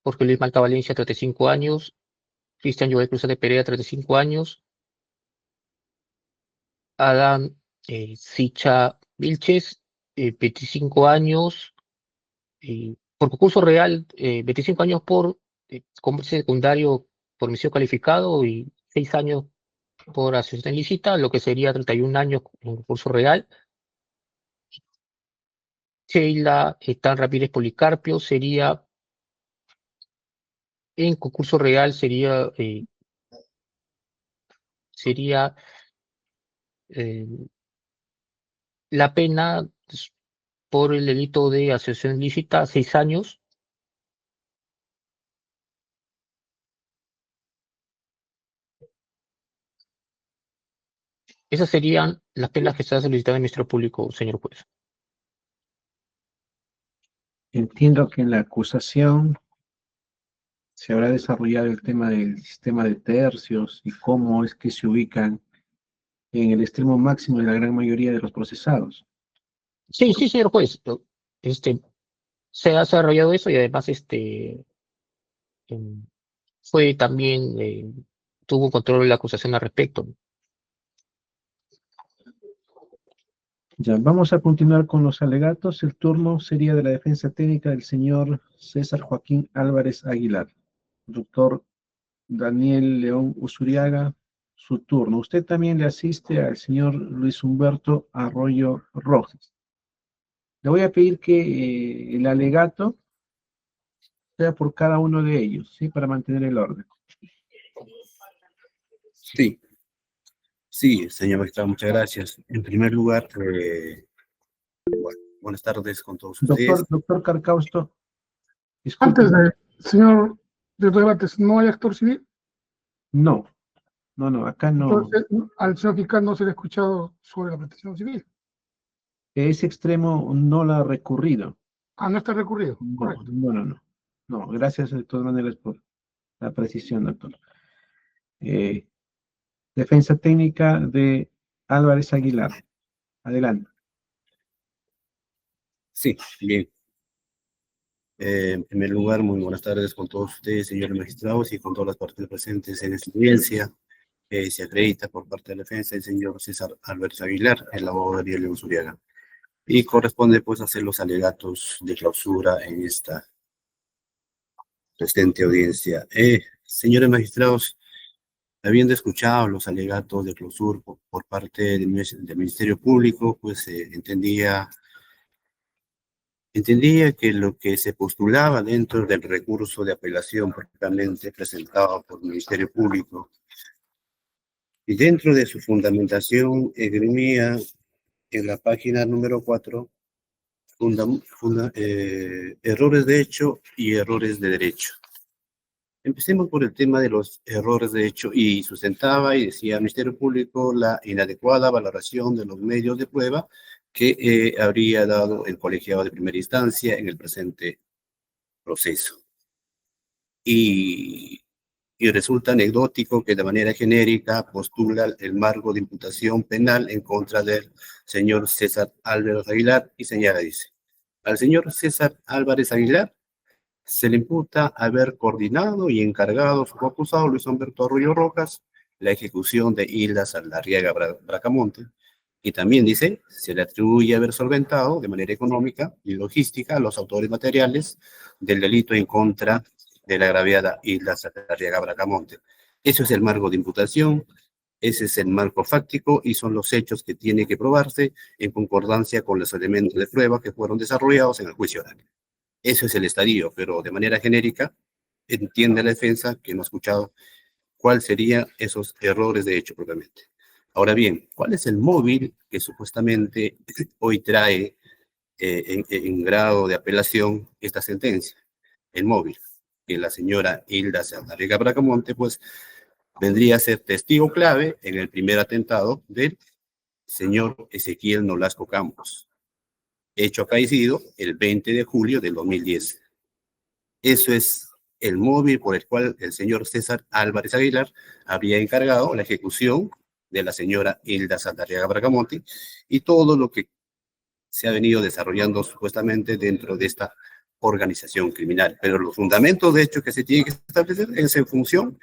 Jorge Luis Malta Valencia, 35 años. Cristian Joel Cruz de Pereira, 35 años. Adán Sicha Vilches, 25 años. Por concurso real, 25 años por comercio secundario por homicidio calificado y 6 años por asociación ilícita, lo que sería 31 años en concurso real. Sheila Tan Ramírez Policarpio sería, en concurso real sería la pena por el delito de asociación ilícita 6 años. Esas serían las penas que está solicitando el Ministerio Público, señor juez. Entiendo que en la acusación se habrá desarrollado el tema del sistema de tercios y cómo es que se ubican en el extremo máximo de la gran mayoría de los procesados. Sí, sí, señor juez. Se ha desarrollado eso y además em, fue también, tuvo control de la acusación al respecto. Ya, vamos a continuar con los alegatos. El turno sería de la defensa técnica del señor César Joaquín Álvarez Aguilar. Doctor Daniel León Usuriaga, su turno. Usted también le asiste al señor Luis Humberto Arroyo Rojas. Le voy a pedir que el alegato sea por cada uno de ellos, ¿sí? Para mantener el orden. Sí, sí, señor magistrado, muchas gracias. En primer lugar, buenas tardes con todos ustedes. Doctor Carcausto, disculpe. Antes de, señor de debates, ¿no hay actor civil? No, acá no. Entonces, al señor fiscal no se le ha escuchado sobre la protección civil. Ese extremo no lo ha recurrido. Ah, no está recurrido. No, Correcto. no. No, gracias de todas maneras por la precisión, doctor. Defensa técnica de Álvarez Aguilar. Adelante. Sí, bien. En primer lugar, muy buenas tardes con todos ustedes, señores magistrados, y con todas las partes presentes en esta audiencia. Se acredita por parte de la defensa el señor César Álvarez Aguilar, el abogado Daniel León Usuriaga. Y corresponde pues hacer los alegatos de clausura en esta presente audiencia. Señores magistrados, habiendo escuchado los alegatos de clausura por parte del Ministerio Público, pues entendía que lo que se postulaba dentro del recurso de apelación propiamente presentado por el Ministerio Público y dentro de su fundamentación esgrimía en la página número 4 errores de hecho y errores de derecho. Empecemos por el tema de los errores de hecho y sustentaba y decía el Ministerio Público la inadecuada valoración de los medios de prueba que habría dado el colegiado de primera instancia en el presente proceso. Y resulta anecdótico que de manera genérica postula el marco de imputación penal en contra del señor César Álvarez Aguilar y señala, dice, al señor César Álvarez Aguilar se le imputa haber coordinado y encargado a su acusado Luis Humberto Arroyo Rojas la ejecución de Hilda Saldarriaga Bracamonte. Y también dice, se le atribuye haber solventado de manera económica y logística a los autores materiales del delito en contra de la agraviada Hilda Saldarriaga Bracamonte. Eso es el marco de imputación Ese es el marco fáctico y son los hechos que tienen que probarse en concordancia con los elementos de prueba que fueron desarrollados en el juicio oral. Eso es el estadio, pero de manera genérica entiende la defensa que no ha escuchado cuál serían esos errores de hecho propiamente. Ahora bien, ¿cuál es el móvil que supuestamente hoy trae en grado de apelación esta sentencia? El móvil, que la señora Hilda Saldarriaga Bracamonte, pues, vendría a ser testigo clave en el primer atentado del señor Ezequiel Nolasco Campos, hecho acaecido el 20 de julio del 2010. Eso es el móvil por el cual el señor César Álvarez Aguilar habría encargado la ejecución de la señora Hilda Saldarriaga Bracamonte y todo lo que se ha venido desarrollando supuestamente dentro de esta organización criminal. Pero los fundamentos de hecho que se tienen que establecer es en función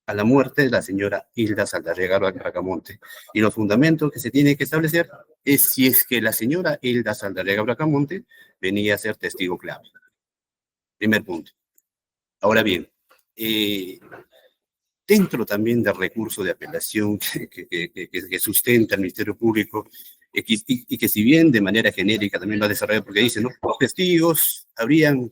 a la muerte de la señora Hilda Saldarriaga Bracamonte. Y los fundamentos que se tienen que establecer es si es que la señora Hilda Saldarriaga Bracamonte venía a ser testigo clave. Primer punto. Ahora bien, dentro también del recurso de apelación que sustenta el Ministerio Público, y que si bien de manera genérica también lo ha desarrollado, porque dice, ¿no? Los testigos habrían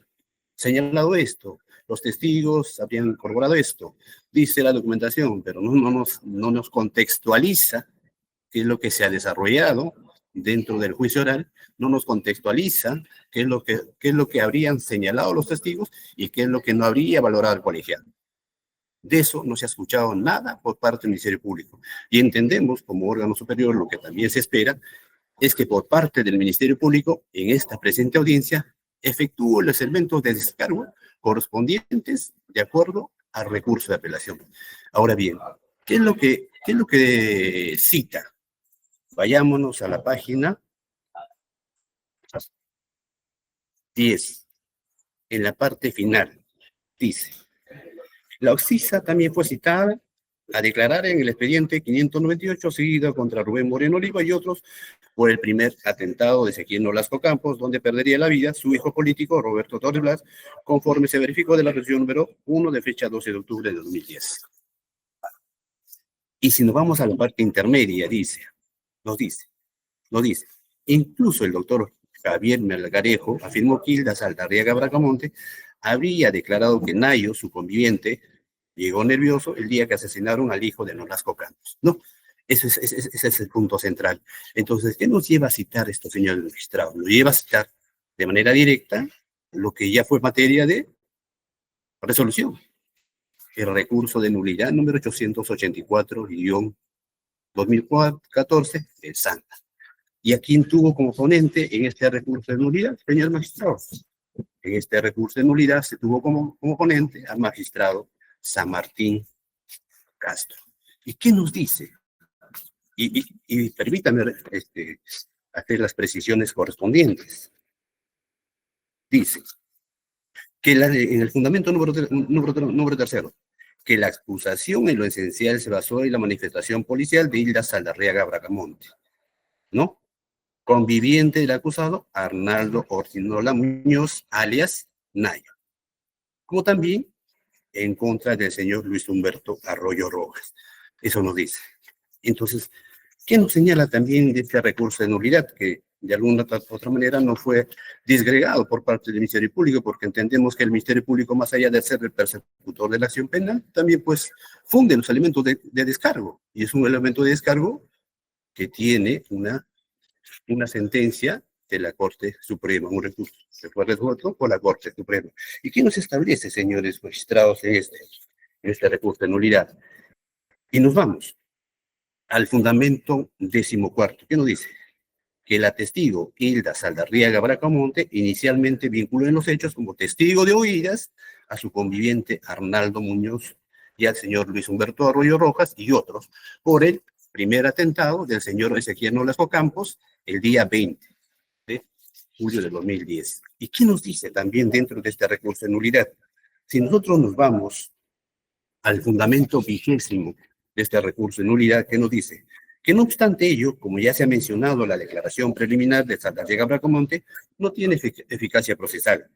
señalado esto, los testigos habrían corroborado esto, dice la documentación, pero no nos contextualiza qué es lo que se ha desarrollado dentro del juicio oral, no nos contextualiza qué es lo que habrían señalado los testigos y qué es lo que no habría valorado el colegiado. De eso no se ha escuchado nada por parte del Ministerio Público. Y entendemos, como órgano superior, lo que también se espera, es que por parte del Ministerio Público, en esta presente audiencia, efectúe los elementos de descargo correspondientes de acuerdo al recurso de apelación. Ahora bien, ¿qué es lo que cita? Vayámonos a la página 10. En la parte final, dice: la Oxisa también fue citada a declarar en el expediente 598 seguido contra Rubén Moreno Oliva y otros por el primer atentado de Ezequiel Nolasco Campos, donde perdería la vida su hijo político Roberto Torres Blas, conforme se verificó de la resolución número 1 de fecha 12 de octubre de 2010. Y si nos vamos a la parte intermedia, nos dice, incluso el doctor Javier Melgarejo afirmó que Hilda Saldarriaga Bracamonte habría declarado que Nayo, su conviviente, llegó nervioso el día que asesinaron al hijo de Nolasco Campos, ¿no? Ese es el punto central. Entonces, ¿qué nos lleva a citar esto, señor magistrado? Nos lleva a citar de manera directa lo que ya fue materia de resolución. El recurso de nulidad número 884-2014 del Santa. ¿Y a quién tuvo como ponente en este recurso de nulidad, señor magistrado? En este recurso de nulidad se tuvo como ponente al magistrado San Martín Castro. ¿Y qué nos dice? Y permítame hacer las precisiones correspondientes. Dice que en el fundamento número tercero, que la acusación en lo esencial se basó en la manifestación policial de Hilda Saldarriaga Bracamonte, ¿no? Conviviente del acusado, Arnaldo Ortinola Muñoz, alias Nayo, como también en contra del señor Luis Humberto Arroyo Rojas. Eso nos dice. Entonces, ¿qué nos señala también de este recurso de nulidad? Que de alguna otra manera no fue disgregado por parte del Ministerio Público, porque entendemos que el Ministerio Público, más allá de ser el persecutor de la acción penal, también pues funde los elementos de descargo, y es un elemento de descargo que tiene una sentencia de la Corte Suprema, un recurso que fue resuelto por la Corte Suprema. ¿Y qué nos establece, señores magistrados, en este recurso de nulidad? Y nos vamos al fundamento 14º. ¿Qué nos dice? Que la testigo Hilda Saldarriaga Bracamonte inicialmente vinculó en los hechos como testigo de oídas a su conviviente Arnaldo Muñoz y al señor Luis Humberto Arroyo Rojas y otros por el primer atentado del señor Ezequiel Nolasco Campos el día 20 de julio de 2010. ¿Y qué nos dice también dentro de este recurso de nulidad? Si nosotros nos vamos al fundamento 20º de este recurso de nulidad, ¿qué nos dice? Que no obstante ello, como ya se ha mencionado, la declaración preliminar de Saldarriaga Bracamonte no tiene eficacia procesal.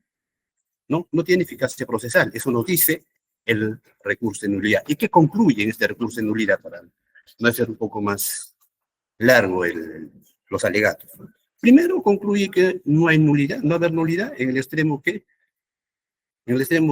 No tiene eficacia procesal. Eso nos dice el recurso de nulidad. ¿Y qué concluye en este recurso de nulidad va a ser un poco más largo los alegatos. Primero concluye que no hay nulidad, no va a haber nulidad en el extremo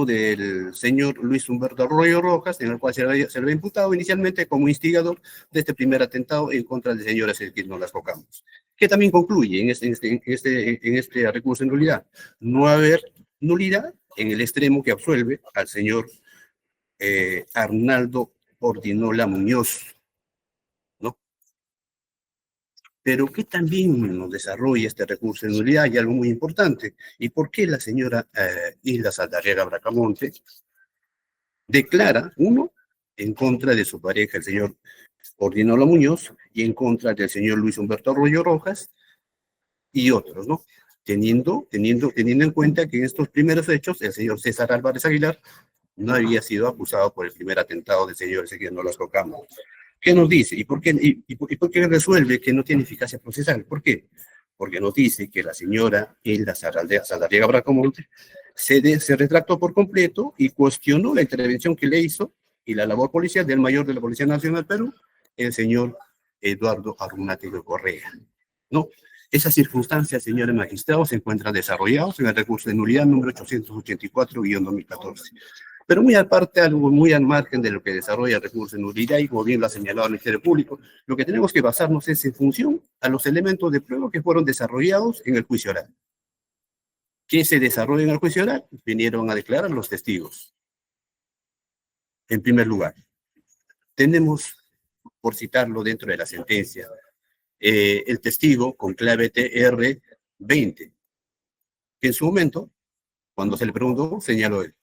del señor Luis Humberto Arroyo Rojas, en el cual se le había imputado inicialmente como instigador de este primer atentado en contra del señor Ezequiel Nolasco Campos, que también concluye en este recurso de nulidad. No va a haber nulidad en el extremo que absuelve al señor Arnaldo Ordinola Muñoz, ¿no? Pero que también nos desarrolla este recurso de nulidad y algo muy importante. ¿Y por qué la señora Hilda Saldarriaga Bracamonte declara, uno, en contra de su pareja, el señor Ordinola Muñoz, y en contra del señor Luis Humberto Arroyo Rojas, y otros, ¿no? Teniendo en cuenta que en estos primeros hechos, el señor César Álvarez Aguilar no había sido acusado por el primer atentado del señor Ezequiel Nolasco Campos. ¿Qué nos dice? ¿Y por qué resuelve que no tiene eficacia procesal? ¿Por qué? Porque nos dice que la señora Hilda Saldarriaga Bracamonte se retractó por completo y cuestionó la intervención que le hizo y la labor policial del mayor de la Policía Nacional Perú, el señor Eduardo Arunate Correa, ¿no? Esas circunstancias, señores magistrados, se encuentran desarrolladas en el recurso de nulidad número 884-2014. Pero muy aparte, algo muy al margen de lo que desarrolla el recurso de nulidad, y como bien lo ha señalado el Ministerio Público, lo que tenemos que basarnos es en función a los elementos de prueba que fueron desarrollados en el juicio oral. ¿Qué se desarrolla en el juicio oral? Vinieron a declarar los testigos. En primer lugar, tenemos, por citarlo dentro de la sentencia, el testigo con clave TR20, que en su momento, cuando se le preguntó, señaló él,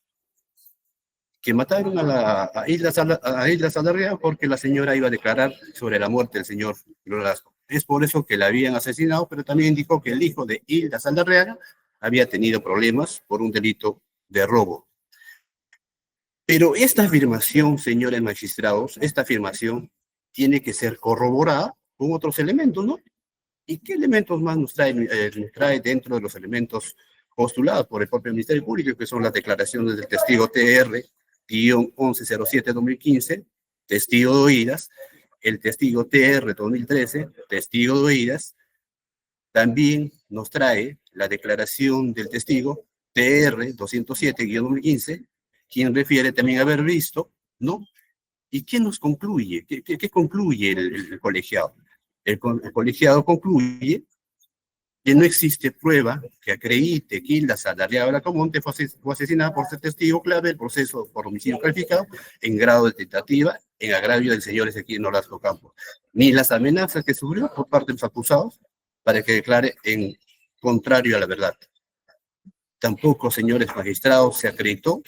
que mataron a Hilda Saldarriaga porque la señora iba a declarar sobre la muerte del señor Nolasco. Es por eso que la habían asesinado, pero también indicó que el hijo de Hilda Saldarriaga había tenido problemas por un delito de robo. Pero esta afirmación, señores magistrados, esta afirmación tiene que ser corroborada con otros elementos, ¿no? ¿Y qué elementos más nos trae dentro de los elementos postulados por el propio Ministerio Público, que son las declaraciones del testigo TR-1107-2015, testigo de oídas, el testigo TR-2013, testigo de oídas? También nos trae la declaración del testigo TR-207-2015, quien refiere también haber visto, ¿no? ¿Y qué nos concluye? ¿Qué concluye el colegiado? El colegiado concluye que no existe prueba que acredite que Hilda Saldarriaga Bracamonte fue asesinada por ser testigo clave del proceso por homicidio calificado en grado de tentativa en agravio del señor Ezequiel Nolasco Campos, ni las amenazas que sufrió por parte de los acusados para que declare en contrario a la verdad. Tampoco, señores magistrados, se acreditó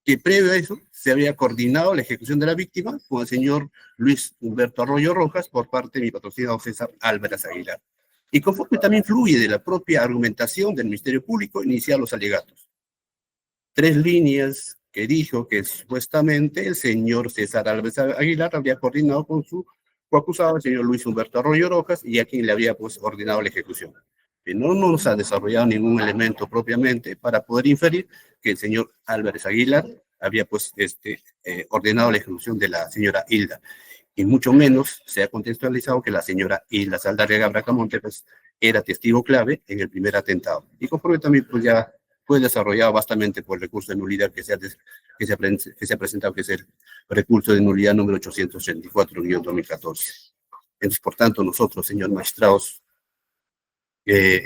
que previo a eso se había coordinado la ejecución de la víctima con el señor Luis Humberto Arroyo Rojas por parte de mi patrocinador César Álvarez Aguilar. Y conforme también fluye de la propia argumentación del Ministerio Público, iniciar los alegatos. 3 líneas que dijo que supuestamente el señor César Álvarez Aguilar habría coordinado con su coacusado, el señor Luis Humberto Arroyo Rojas, y a quien le había pues ordenado la ejecución. Que no nos ha desarrollado ningún elemento propiamente para poder inferir que el señor Álvarez Aguilar había pues ordenado la ejecución de la señora Hilda. Y mucho menos se ha contextualizado que la señora Hilda Saldarriaga Bracamonte pues, era testigo clave en el primer atentado. Y conforme también pues, ya fue desarrollado bastante por el recurso de nulidad que se ha presentado, que es el recurso de nulidad número 884-2014. Entonces, por tanto, nosotros, señor magistrados,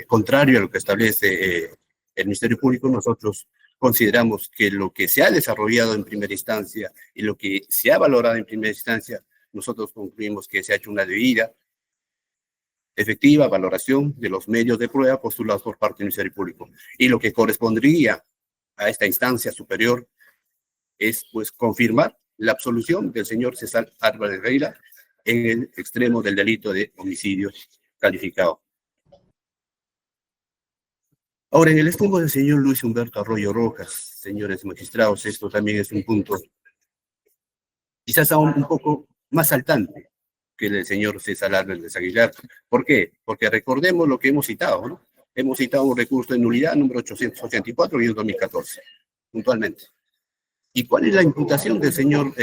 contrario a lo que establece el Ministerio Público, nosotros consideramos que lo que se ha desarrollado en primera instancia y lo que se ha valorado en primera instancia, nosotros concluimos que se ha hecho una debida, efectiva valoración de los medios de prueba postulados por parte del Ministerio Público. Y lo que correspondería a esta instancia superior es, pues, confirmar la absolución del señor César Álvarez Aguilar en el extremo del delito de homicidio calificado. Ahora, en el extremo del señor Luis Humberto Arroyo Rojas, señores magistrados, esto también es un punto quizás aún un poco más saltante que el del señor César Álvarez Aguilar. ¿Por qué? Porque recordemos lo que hemos citado, ¿no? Hemos citado un recurso de nulidad número 884-2014, puntualmente. ¿Y cuál es la imputación del señor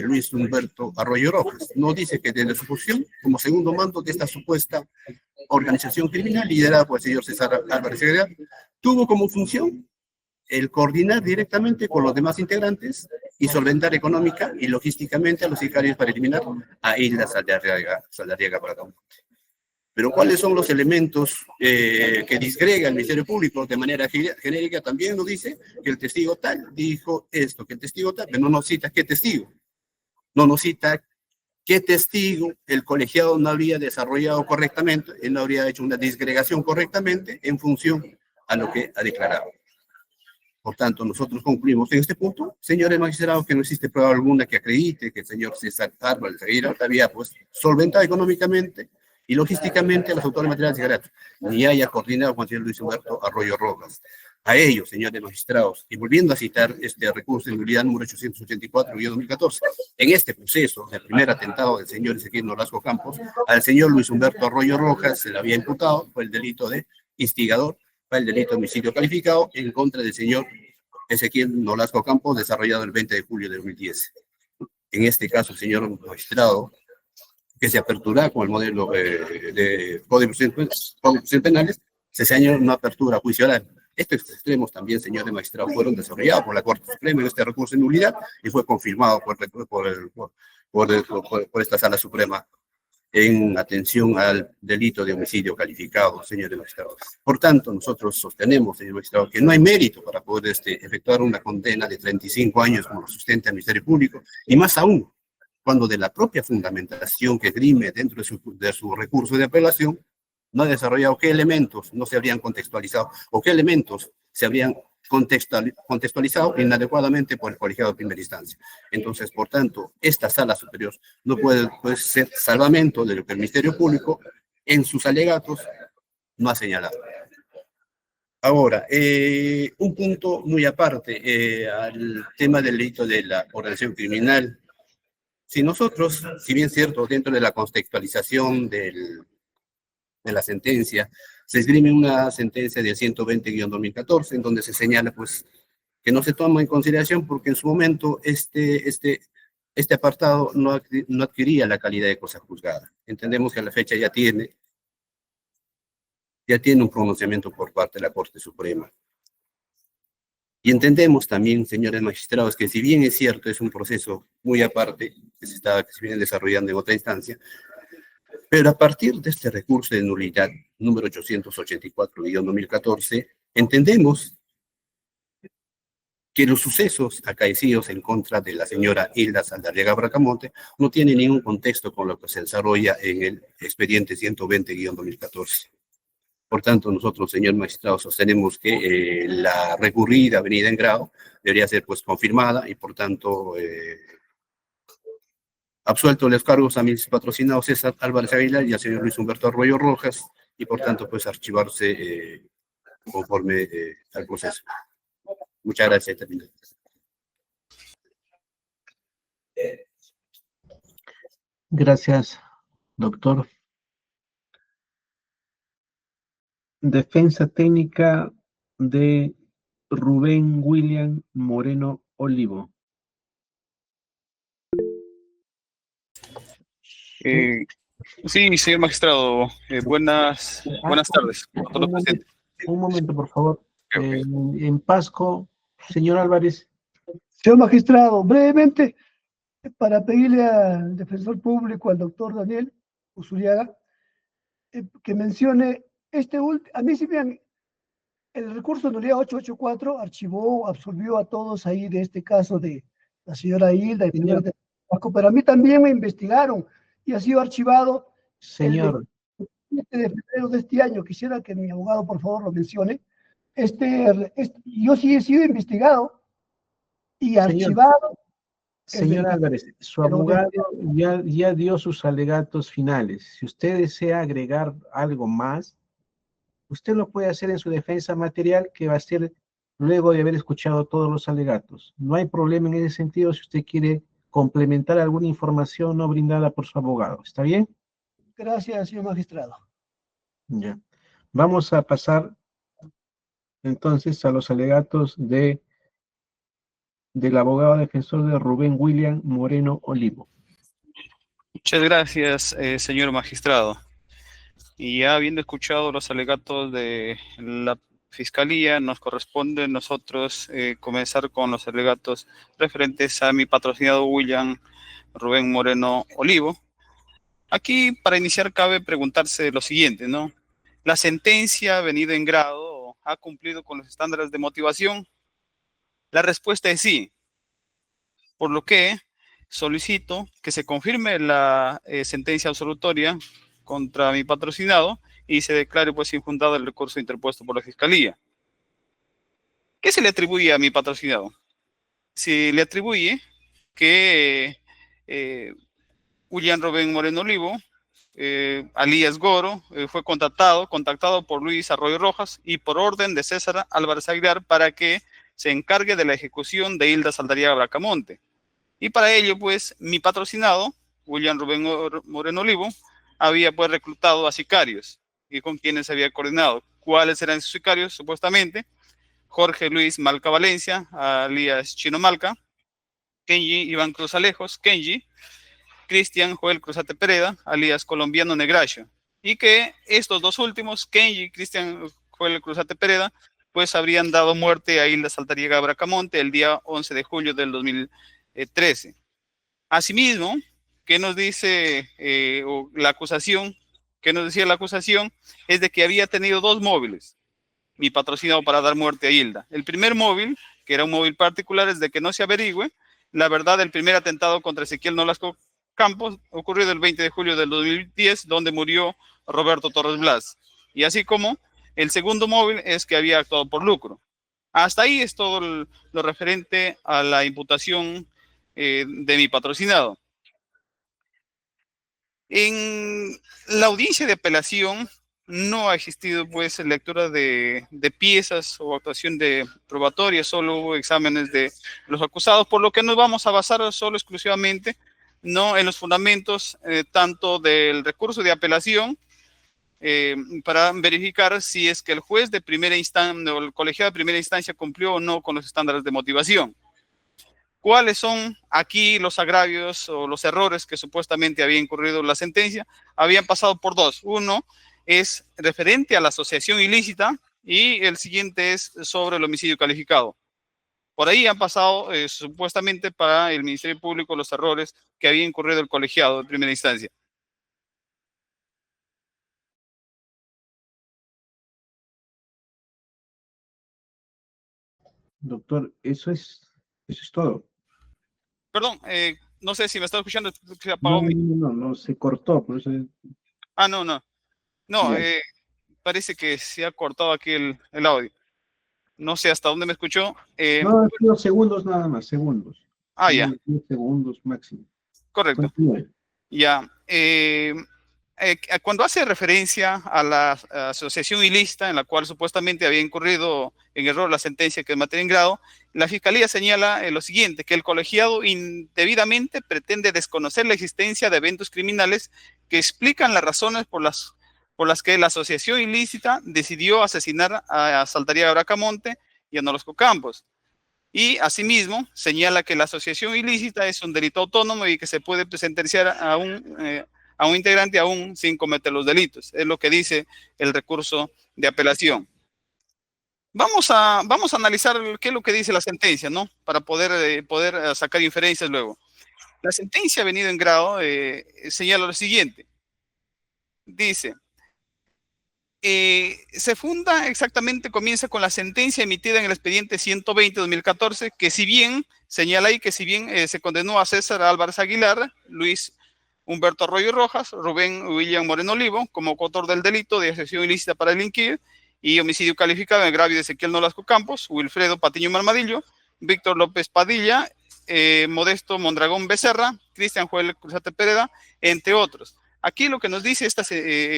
Luis Humberto Arroyo Rojas? Nos dice que desde su función como segundo mando de esta supuesta organización criminal liderada por el señor César Álvarez Aguilar, tuvo como función el coordinar directamente con los demás integrantes y solventar económica y logísticamente a los sicarios para eliminar a Isla Saldarriaga Bracamonte. Pero ¿cuáles son los elementos que disgrega el Ministerio Público de manera genérica? También nos dice que el testigo tal dijo esto, que el testigo tal, pero no nos cita qué testigo. No nos cita qué testigo el colegiado no habría desarrollado correctamente, él no habría hecho una disgregación correctamente en función a lo que ha declarado. Por tanto, nosotros concluimos en este punto, señores magistrados, que no existe prueba alguna que acredite que el señor César Álvarez Aguilar había pues solventado económicamente y logísticamente los autores materiales y gratos, ni haya coordinado con el señor Luis Humberto Arroyo Rojas. A ellos, señores magistrados, y volviendo a citar este recurso de nulidad número 884-2014, en este proceso del primer atentado del señor Ezequiel Nolasco Campos, al señor Luis Humberto Arroyo Rojas se le había imputado por el delito de instigador, para el delito de homicidio calificado en contra del señor Ezequiel Nolasco Campos, desarrollado el 20 de julio de 2010. En este caso, el señor magistrado, que se apertura con el modelo de Código de Procedimientos Penales, se señaló una apertura a juicio oral. Estos extremos también, señores magistrados, fueron desarrollados por la Corte Suprema en este recurso de nulidad y fue confirmado por esta Sala Suprema en atención al delito de homicidio calificado, señores magistrados. Por tanto, nosotros sostenemos, señor magistrado, que no hay mérito para poder efectuar una condena de 35 años como lo sustenta el Ministerio Público, y más aún, cuando de la propia fundamentación que esgrime dentro de su recurso de apelación, no ha desarrollado qué elementos no se habrían contextualizado o qué elementos se habrían contextualizado inadecuadamente por el colegiado de primera instancia. Entonces, por tanto, esta sala superior no puede ser salvamento de lo que el Ministerio Público en sus alegatos no ha señalado. Ahora, un punto muy aparte al tema del delito de la organización criminal. Si nosotros, si bien es cierto, dentro de la contextualización de la sentencia, se esgrime una sentencia del 120-2014, en donde se señala, pues, que no se toma en consideración porque en su momento este apartado no adquiría la calidad de cosa juzgada. Entendemos que a la fecha ya tiene un pronunciamiento por parte de la Corte Suprema. Y entendemos también, señores magistrados, que si bien es cierto, es un proceso muy aparte, que se viene desarrollando en otra instancia, pero a partir de este recurso de nulidad número 884-2014, entendemos que los sucesos acaecidos en contra de la señora Hilda Saldarriaga Bracamonte no tienen ningún contexto con lo que se desarrolla en el expediente 120-2014. Por tanto, nosotros, señor magistrado, sostenemos que la recurrida avenida en grado debería ser pues confirmada y, por tanto, absuelto los cargos a mis patrocinados César Álvarez Aguilar y al señor Luis Humberto Arroyo Rojas y, por tanto, pues archivarse conforme al proceso. Muchas gracias. Gracias, doctor. Defensa técnica de Rubén William Moreno Olivo. Sí, señor magistrado, buenas tardes a todos los presentes. Un momento, por favor. Okay. En Pasco, señor Álvarez. Señor magistrado, brevemente, para pedirle al defensor público, al doctor Daniel Usuriaga, que mencione a mí sí me han, el recurso de nulidad 884 archivó, absorbió a todos ahí de este caso de la señora Hilda y señor de Pasco, pero a mí también me investigaron y ha sido archivado. Señor. El 7 de febrero de este año, quisiera que mi abogado por favor lo mencione. Yo sí he sido investigado y archivado. Señor Álvarez, su abogado ya dio sus alegatos finales. Si usted desea agregar algo más, usted lo puede hacer en su defensa material, que va a ser luego de haber escuchado todos los alegatos. No hay problema en ese sentido si usted quiere complementar alguna información no brindada por su abogado. ¿Está bien? Gracias, señor magistrado. Ya. Vamos a pasar entonces a los alegatos de del abogado defensor de Rubén William Moreno Olivo. Muchas gracias, señor magistrado. Y ya habiendo escuchado los alegatos de la Fiscalía, nos corresponde a nosotros comenzar con los alegatos referentes a mi patrocinado William Rubén Moreno Olivo. Aquí, para iniciar, cabe preguntarse lo siguiente, ¿no? ¿La sentencia venida en grado ha cumplido con los estándares de motivación? La respuesta es sí, por lo que solicito que se confirme la sentencia absolutoria contra mi patrocinado y se declare pues infundado el recurso interpuesto por la Fiscalía. ¿Qué se le atribuye a mi patrocinado? Se le atribuye que William Rubén Moreno Olivo, alias Goro, fue contactado por Luis Arroyo Rojas y por orden de César Álvarez Aguilar para que se encargue de la ejecución de Hilda Saldaría Bracamonte. Y para ello, pues, mi patrocinado, William Rubén Moreno Olivo, había pues reclutado a sicarios y con quienes había coordinado. ¿Cuáles eran esos sicarios? Supuestamente, Jorge Luis Malca Valencia, alias Chino Malca, Kenji Iván Cruz Alejos, Kenji, Cristian Joel Cruzate Pereda, alias Colombiano Negracho, y que estos dos últimos, Kenji y Cristian Joel Cruzate Pereda, pues habrían dado muerte a Hilda Saltariega Bracamonte el día 11 de julio del 2013. Asimismo, ¿qué nos dice la acusación? ¿Qué nos decía la acusación? Es de que había tenido dos móviles, mi patrocinado, para dar muerte a Hilda. El primer móvil, que era un móvil particular, es de que no se averigüe la verdad del primer atentado contra Ezequiel Nolasco Campos, ocurrido el 20 de julio del 2010, donde murió Roberto Torres Blas. Y así como el segundo móvil es que había actuado por lucro. Hasta ahí es todo lo referente a la imputación de mi patrocinado. En la audiencia de apelación no ha existido pues lectura de piezas o actuación de probatoria, solo hubo exámenes de los acusados, por lo que nos vamos a basar solo exclusivamente no en los fundamentos tanto del recurso de apelación para verificar si es que el juez de primera instancia o el colegiado de primera instancia cumplió o no con los estándares de motivación. ¿Cuáles son aquí los agravios o los errores que supuestamente había incurrido la sentencia? Habían pasado por dos. Uno es referente a la asociación ilícita y el siguiente es sobre el homicidio calificado. Por ahí han pasado supuestamente para el Ministerio Público los errores que había incurrido el colegiado de primera instancia. Doctor, eso es todo. Perdón, no sé si me está escuchando. Se apagó No, se cortó, por eso. Ah, no, parece que se ha cortado aquí el audio. No sé hasta dónde me escuchó. No, unos segundos nada más, segundos. Ya. 10 segundos máximo. Correcto. Continúe. Ya. Cuando hace referencia a la asociación ilícita en la cual supuestamente había incurrido en error la sentencia que es materia en grado, la Fiscalía señala lo siguiente, que el colegiado indebidamente pretende desconocer la existencia de eventos criminales que explican las razones por las que la asociación ilícita decidió asesinar a Saltaría Bracamonte y a Nolasco Campos. Y asimismo señala que la asociación ilícita es un delito autónomo y que se puede sentenciar a un integrante aún sin cometer los delitos. Es lo que dice el recurso de apelación. Vamos a analizar qué es lo que dice la sentencia, ¿no? Para poder sacar inferencias luego. La sentencia venida en grado señala lo siguiente. Dice, se funda exactamente, comienza con la sentencia emitida en el expediente 120-2014, que si bien, señala ahí que si bien se condenó a César Álvarez Aguilar, Luis Humberto Arroyo Rojas, Rubén William Moreno Olivo, como coautor del delito de asociación ilícita para delinquir y homicidio calificado en agravio de Ezequiel Nolasco Campos, Wilfredo Patiño Marmadillo, Víctor López Padilla, Modesto Mondragón Becerra, Cristian Joel Cruzate Pereda, entre otros. Aquí lo que nos dice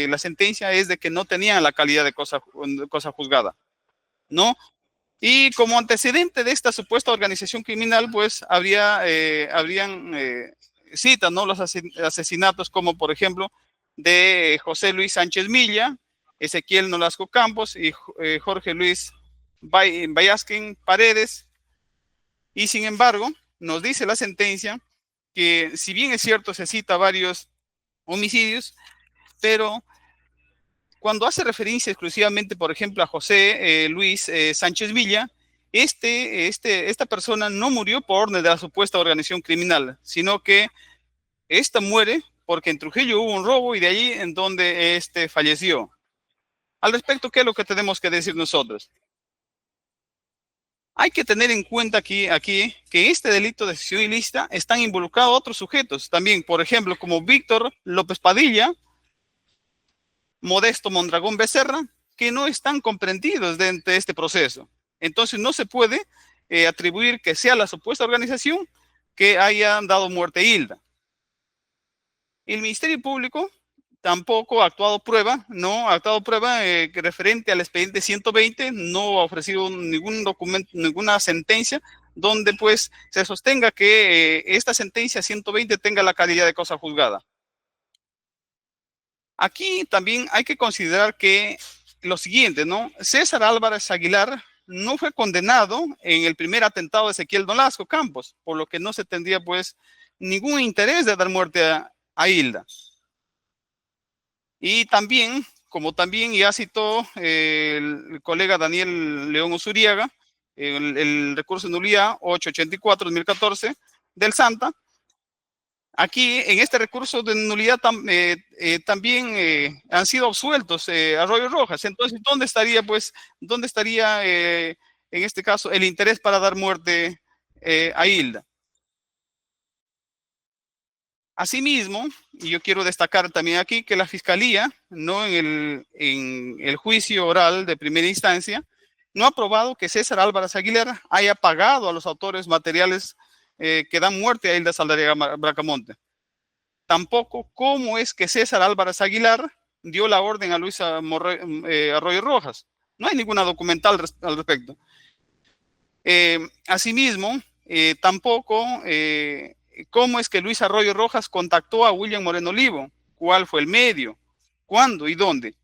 la sentencia es de que no tenían la calidad de cosa juzgada, ¿no? Y como antecedente de esta supuesta organización criminal, pues habrían citas, ¿no? Los asesinatos como, por ejemplo, de José Luis Sánchez Milla, Ezequiel Nolasco Campos y Jorge Luis Bayasquín Paredes, Y sin embargo, nos dice la sentencia que, si bien es cierto, se cita varios homicidios, pero cuando hace referencia exclusivamente, por ejemplo, a José Luis Sánchez Villa, esta persona no murió por orden de la supuesta organización criminal, sino que esta muere porque en Trujillo hubo un robo y de allí en donde falleció. Al respecto, ¿qué es lo que tenemos que decir nosotros? Hay que tener en cuenta aquí que este delito de asociación ilícita están involucrados otros sujetos también, por ejemplo, como Víctor López Padilla, Modesto Mondragón Becerra, que no están comprendidos dentro de este proceso. Entonces no se puede atribuir que sea la supuesta organización que haya dado muerte a Hilda. El Ministerio Público tampoco ha actuado prueba, referente al expediente 120, no ha ofrecido ningún documento, ninguna sentencia donde pues se sostenga que esta sentencia 120 tenga la calidad de cosa juzgada. Aquí también hay que considerar que lo siguiente, ¿no? César Álvarez Aguilar no fue condenado en el primer atentado de Ezequiel Nolasco Campos, por lo que no se tendría pues ningún interés de dar muerte a Hilda. Y también, como también ya citó el colega Daniel León Usuriaga, el recurso de nulidad 884-2014 del SANTA, aquí en este recurso de nulidad también han sido absueltos Arroyo Rojas. Entonces, ¿dónde estaría en este caso el interés para dar muerte a Hilda? Asimismo, y yo quiero destacar también aquí que la Fiscalía, no en el juicio oral de primera instancia, no ha probado que César Álvarez Aguilar haya pagado a los autores materiales que dan muerte a Hilda Saldarriaga Bracamonte. Tampoco cómo es que César Álvarez Aguilar dio la orden a Luisa Arroyo Rojas. No hay ninguna documental al respecto. Asimismo, tampoco cómo es que Luis Arroyo Rojas contactó a William Moreno Olivo, cuál fue el medio, cuándo y dónde.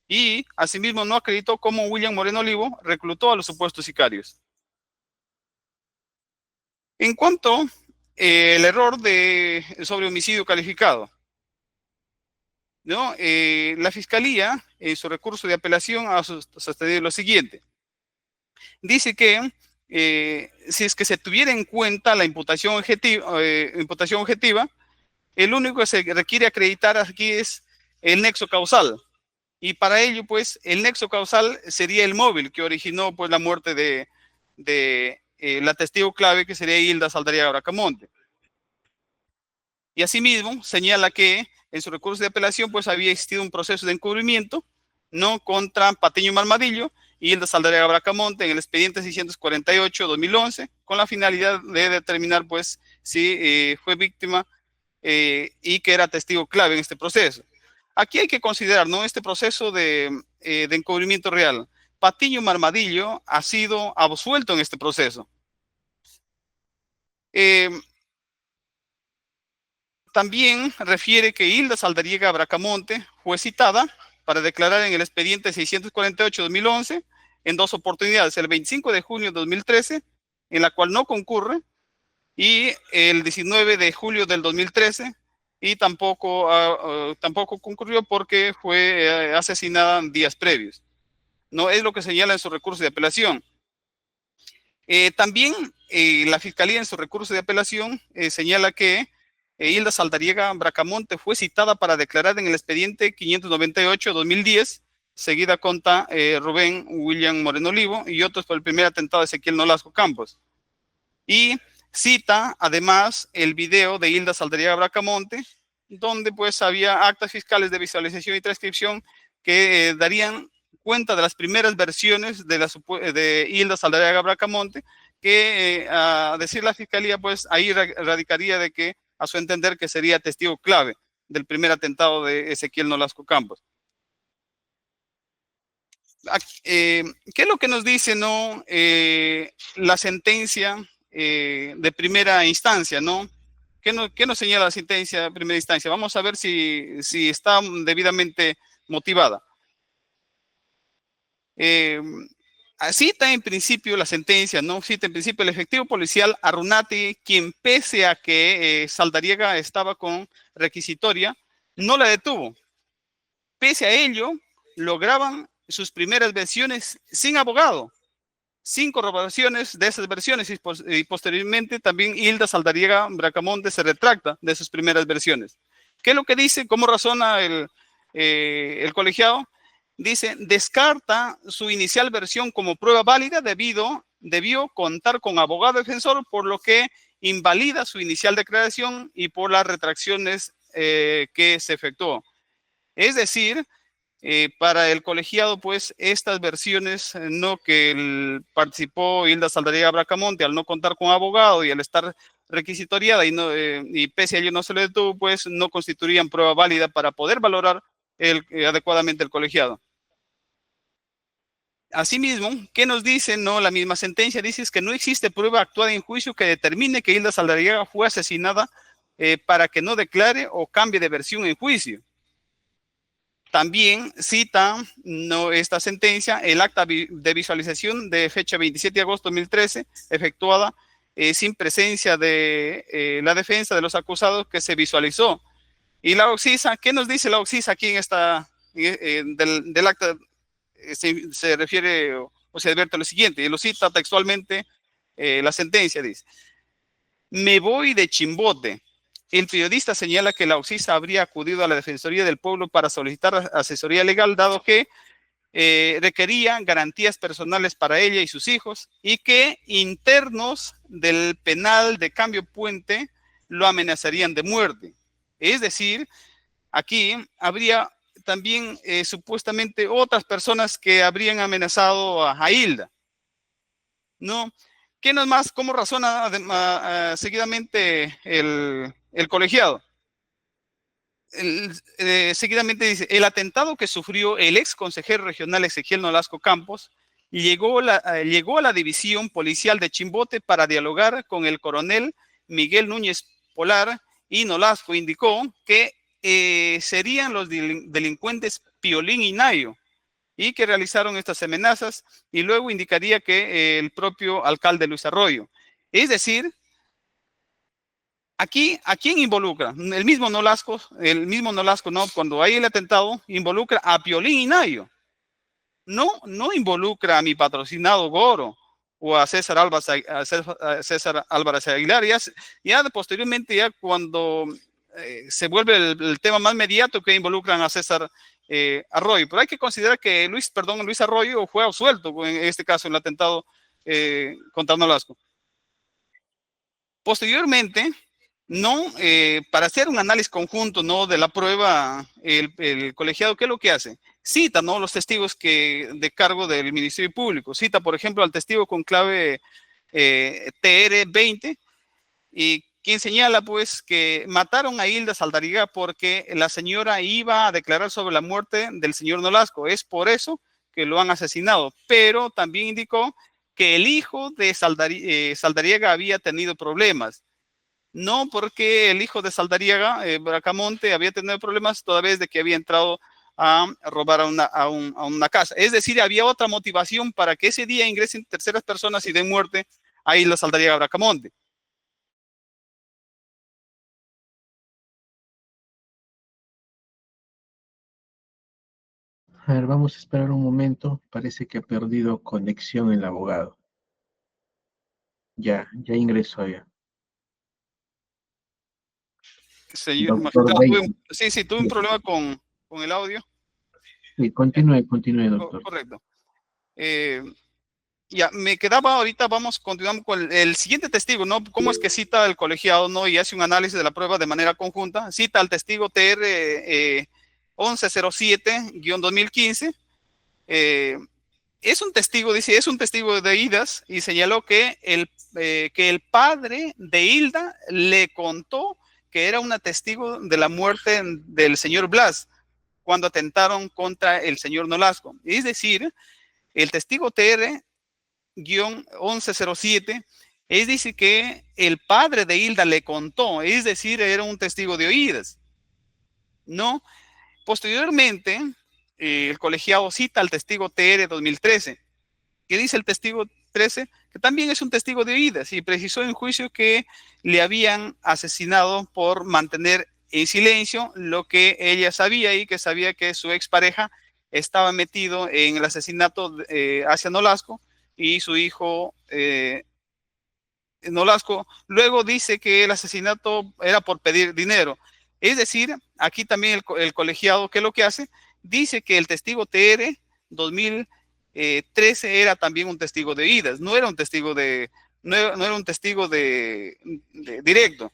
Y asimismo no acreditó cómo William Moreno Olivo reclutó a los supuestos sicarios. En cuanto el error sobre homicidio calificado, ¿no? La Fiscalía, en su recurso de apelación, ha sostenido lo siguiente. Dice que si es que se tuviera en cuenta la imputación objetiva, el único que se requiere acreditar aquí es el nexo causal. Y para ello, pues, el nexo causal sería el móvil que originó pues, la muerte de la testigo clave, que sería Hilda Saldarriaga Bracamonte. Y asimismo, señala que en su recurso de apelación pues, había existido un proceso de encubrimiento, no contra Patiño Marmadillo y Hilda Saldarriaga Bracamonte en el expediente 648-2011, con la finalidad de determinar pues, si fue víctima y que era testigo clave en este proceso. Aquí hay que considerar, ¿no?, este proceso de encubrimiento real. Patiño Marmadillo ha sido absuelto en este proceso. También refiere que Hilda Saldarriaga Bracamonte fue citada para declarar en el expediente 648-2011 en dos oportunidades, el 25 de junio de 2013, en la cual no concurre, y el 19 de julio del 2013, y tampoco concurrió porque fue asesinada días previos. No es lo que señala en su recurso de apelación. También la Fiscalía en su recurso de apelación señala que Hilda Saldarriaga Bracamonte fue citada para declarar en el expediente 598-2010, seguida contra Rubén William Moreno Olivo y otros por el primer atentado de Ezequiel Nolasco Campos. Y cita además el video de Hilda Saldarriaga Bracamonte, donde pues había actas fiscales de visualización y transcripción que darían cuenta de las primeras versiones de Hilda Saldarriaga Bracamonte, que a decir la Fiscalía, pues ahí radicaría de que, a su entender, que sería testigo clave del primer atentado de Ezequiel Nolasco Campos. ¿Qué es lo que nos dice, no, la sentencia de primera instancia, no? ¿Qué nos señala la sentencia de primera instancia? Vamos a ver si está debidamente motivada. Cita en principio la sentencia, ¿no? Cita en principio el efectivo policial Arunati, quien pese a que Saldariega estaba con requisitoria, no la detuvo. Pese a ello, lograban sus primeras versiones sin abogado, sin corroboraciones de esas versiones, y posteriormente también Hilda Saldariega Bracamonte se retracta de sus primeras versiones. ¿Qué es lo que dice? ¿Cómo razona el colegiado? Dice, descarta su inicial versión como prueba válida debió contar con abogado defensor, por lo que invalida su inicial declaración y por las retracciones que se efectuó. Es decir, para el colegiado, pues, estas versiones, no que participó Hilda Saldariega Bracamonte al no contar con abogado y al estar requisitoriada y pese a ello no se le detuvo, pues, no constituirían prueba válida para poder valorar adecuadamente el colegiado. Asimismo, ¿qué nos dice? No, la misma sentencia dice que no existe prueba actuada en juicio que determine que Hilda Saldariega fue asesinada para que no declare o cambie de versión en juicio. También cita esta sentencia el acta de visualización de fecha 27 de agosto de 2013, efectuada sin presencia de la defensa de los acusados, que se visualizó. Y la Oxisa, ¿qué nos dice la Oxisa aquí en esta del acta? Se refiere o se advierte lo siguiente, y lo cita textualmente la sentencia, dice: me voy de Chimbote. El periodista señala que la Oxisa habría acudido a la Defensoría del Pueblo para solicitar asesoría legal, dado que requería garantías personales para ella y sus hijos, y que internos del penal de Cambio Puente lo amenazarían de muerte. Es decir, aquí habría también supuestamente otras personas que habrían amenazado a Hilda, ¿no? ¿Qué no es más? ¿Cómo razona seguidamente el colegiado? Seguidamente dice, el atentado que sufrió el ex consejero regional Ezequiel Nolasco Campos llegó a la división policial de Chimbote para dialogar con el coronel Miguel Núñez Polar, y Nolasco indicó que serían los delincuentes Piolín y Nayo, y que realizaron estas amenazas, y luego indicaría que el propio alcalde Luis Arroyo. Es decir, aquí, ¿a quién involucra? El mismo Nolasco, ¿no? Cuando hay el atentado, involucra a Piolín y Nayo. No involucra a mi patrocinado Goro o a César Álvarez Aguilar. Ya posteriormente, ya cuando se vuelve el tema más mediático, que involucran a César Arroyo. Pero hay que considerar que Luis Arroyo fue absuelto en este caso, en el atentado contra Nolasco. Posteriormente, para hacer un análisis conjunto, ¿no?, de la prueba, el colegiado, ¿qué es lo que hace? Cita, ¿no?, los testigos de cargo del Ministerio Público. Cita, por ejemplo, al testigo con clave TR20, y quien señala, pues, que mataron a Hilda Saldariega porque la señora iba a declarar sobre la muerte del señor Nolasco. Es por eso que lo han asesinado. Pero también indicó que el hijo de Saldariega había tenido problemas. No porque el hijo de Saldariega, Bracamonte, había tenido problemas toda vez de que había entrado a robar a una casa. Es decir, había otra motivación para que ese día ingresen terceras personas y den muerte a Hilda Saldariega Bracamonte. A ver, vamos a esperar un momento. Parece que ha perdido conexión el abogado. Ya ingresó ya. Señor Doctor magistrado, Bey. sí, tuve un problema con el audio. Sí, continúe, doctor. Correcto. Ya, me quedaba ahorita, continuamos con el siguiente testigo, ¿no? ¿Cómo es que cita el colegiado, ¿no?, y hace un análisis de la prueba de manera conjunta? Cita al testigo TR 1107-2015. Es un testigo, dice, es un testigo de Hildas, y señaló que el padre de Hilda le contó que era una testigo de la muerte del señor Blas cuando atentaron contra el señor Nolasco. Es decir, el testigo TR-1107 es decir que el padre de Hilda le contó, es decir, era un testigo de oídas, ¿no? Posteriormente, el colegiado cita al testigo TR 2013, que dice el testigo 13, que también es un testigo de oídas, y precisó en juicio que le habían asesinado por mantener en silencio lo que ella sabía, y que sabía que su expareja estaba metido en el asesinato hacia Nolasco, y su hijo Nolasco luego dice que el asesinato era por pedir dinero. Es decir, aquí también el colegiado, ¿qué es lo que hace? Dice que el testigo TR 2013 era también un testigo de oídas, no era un testigo no era un testigo de directo.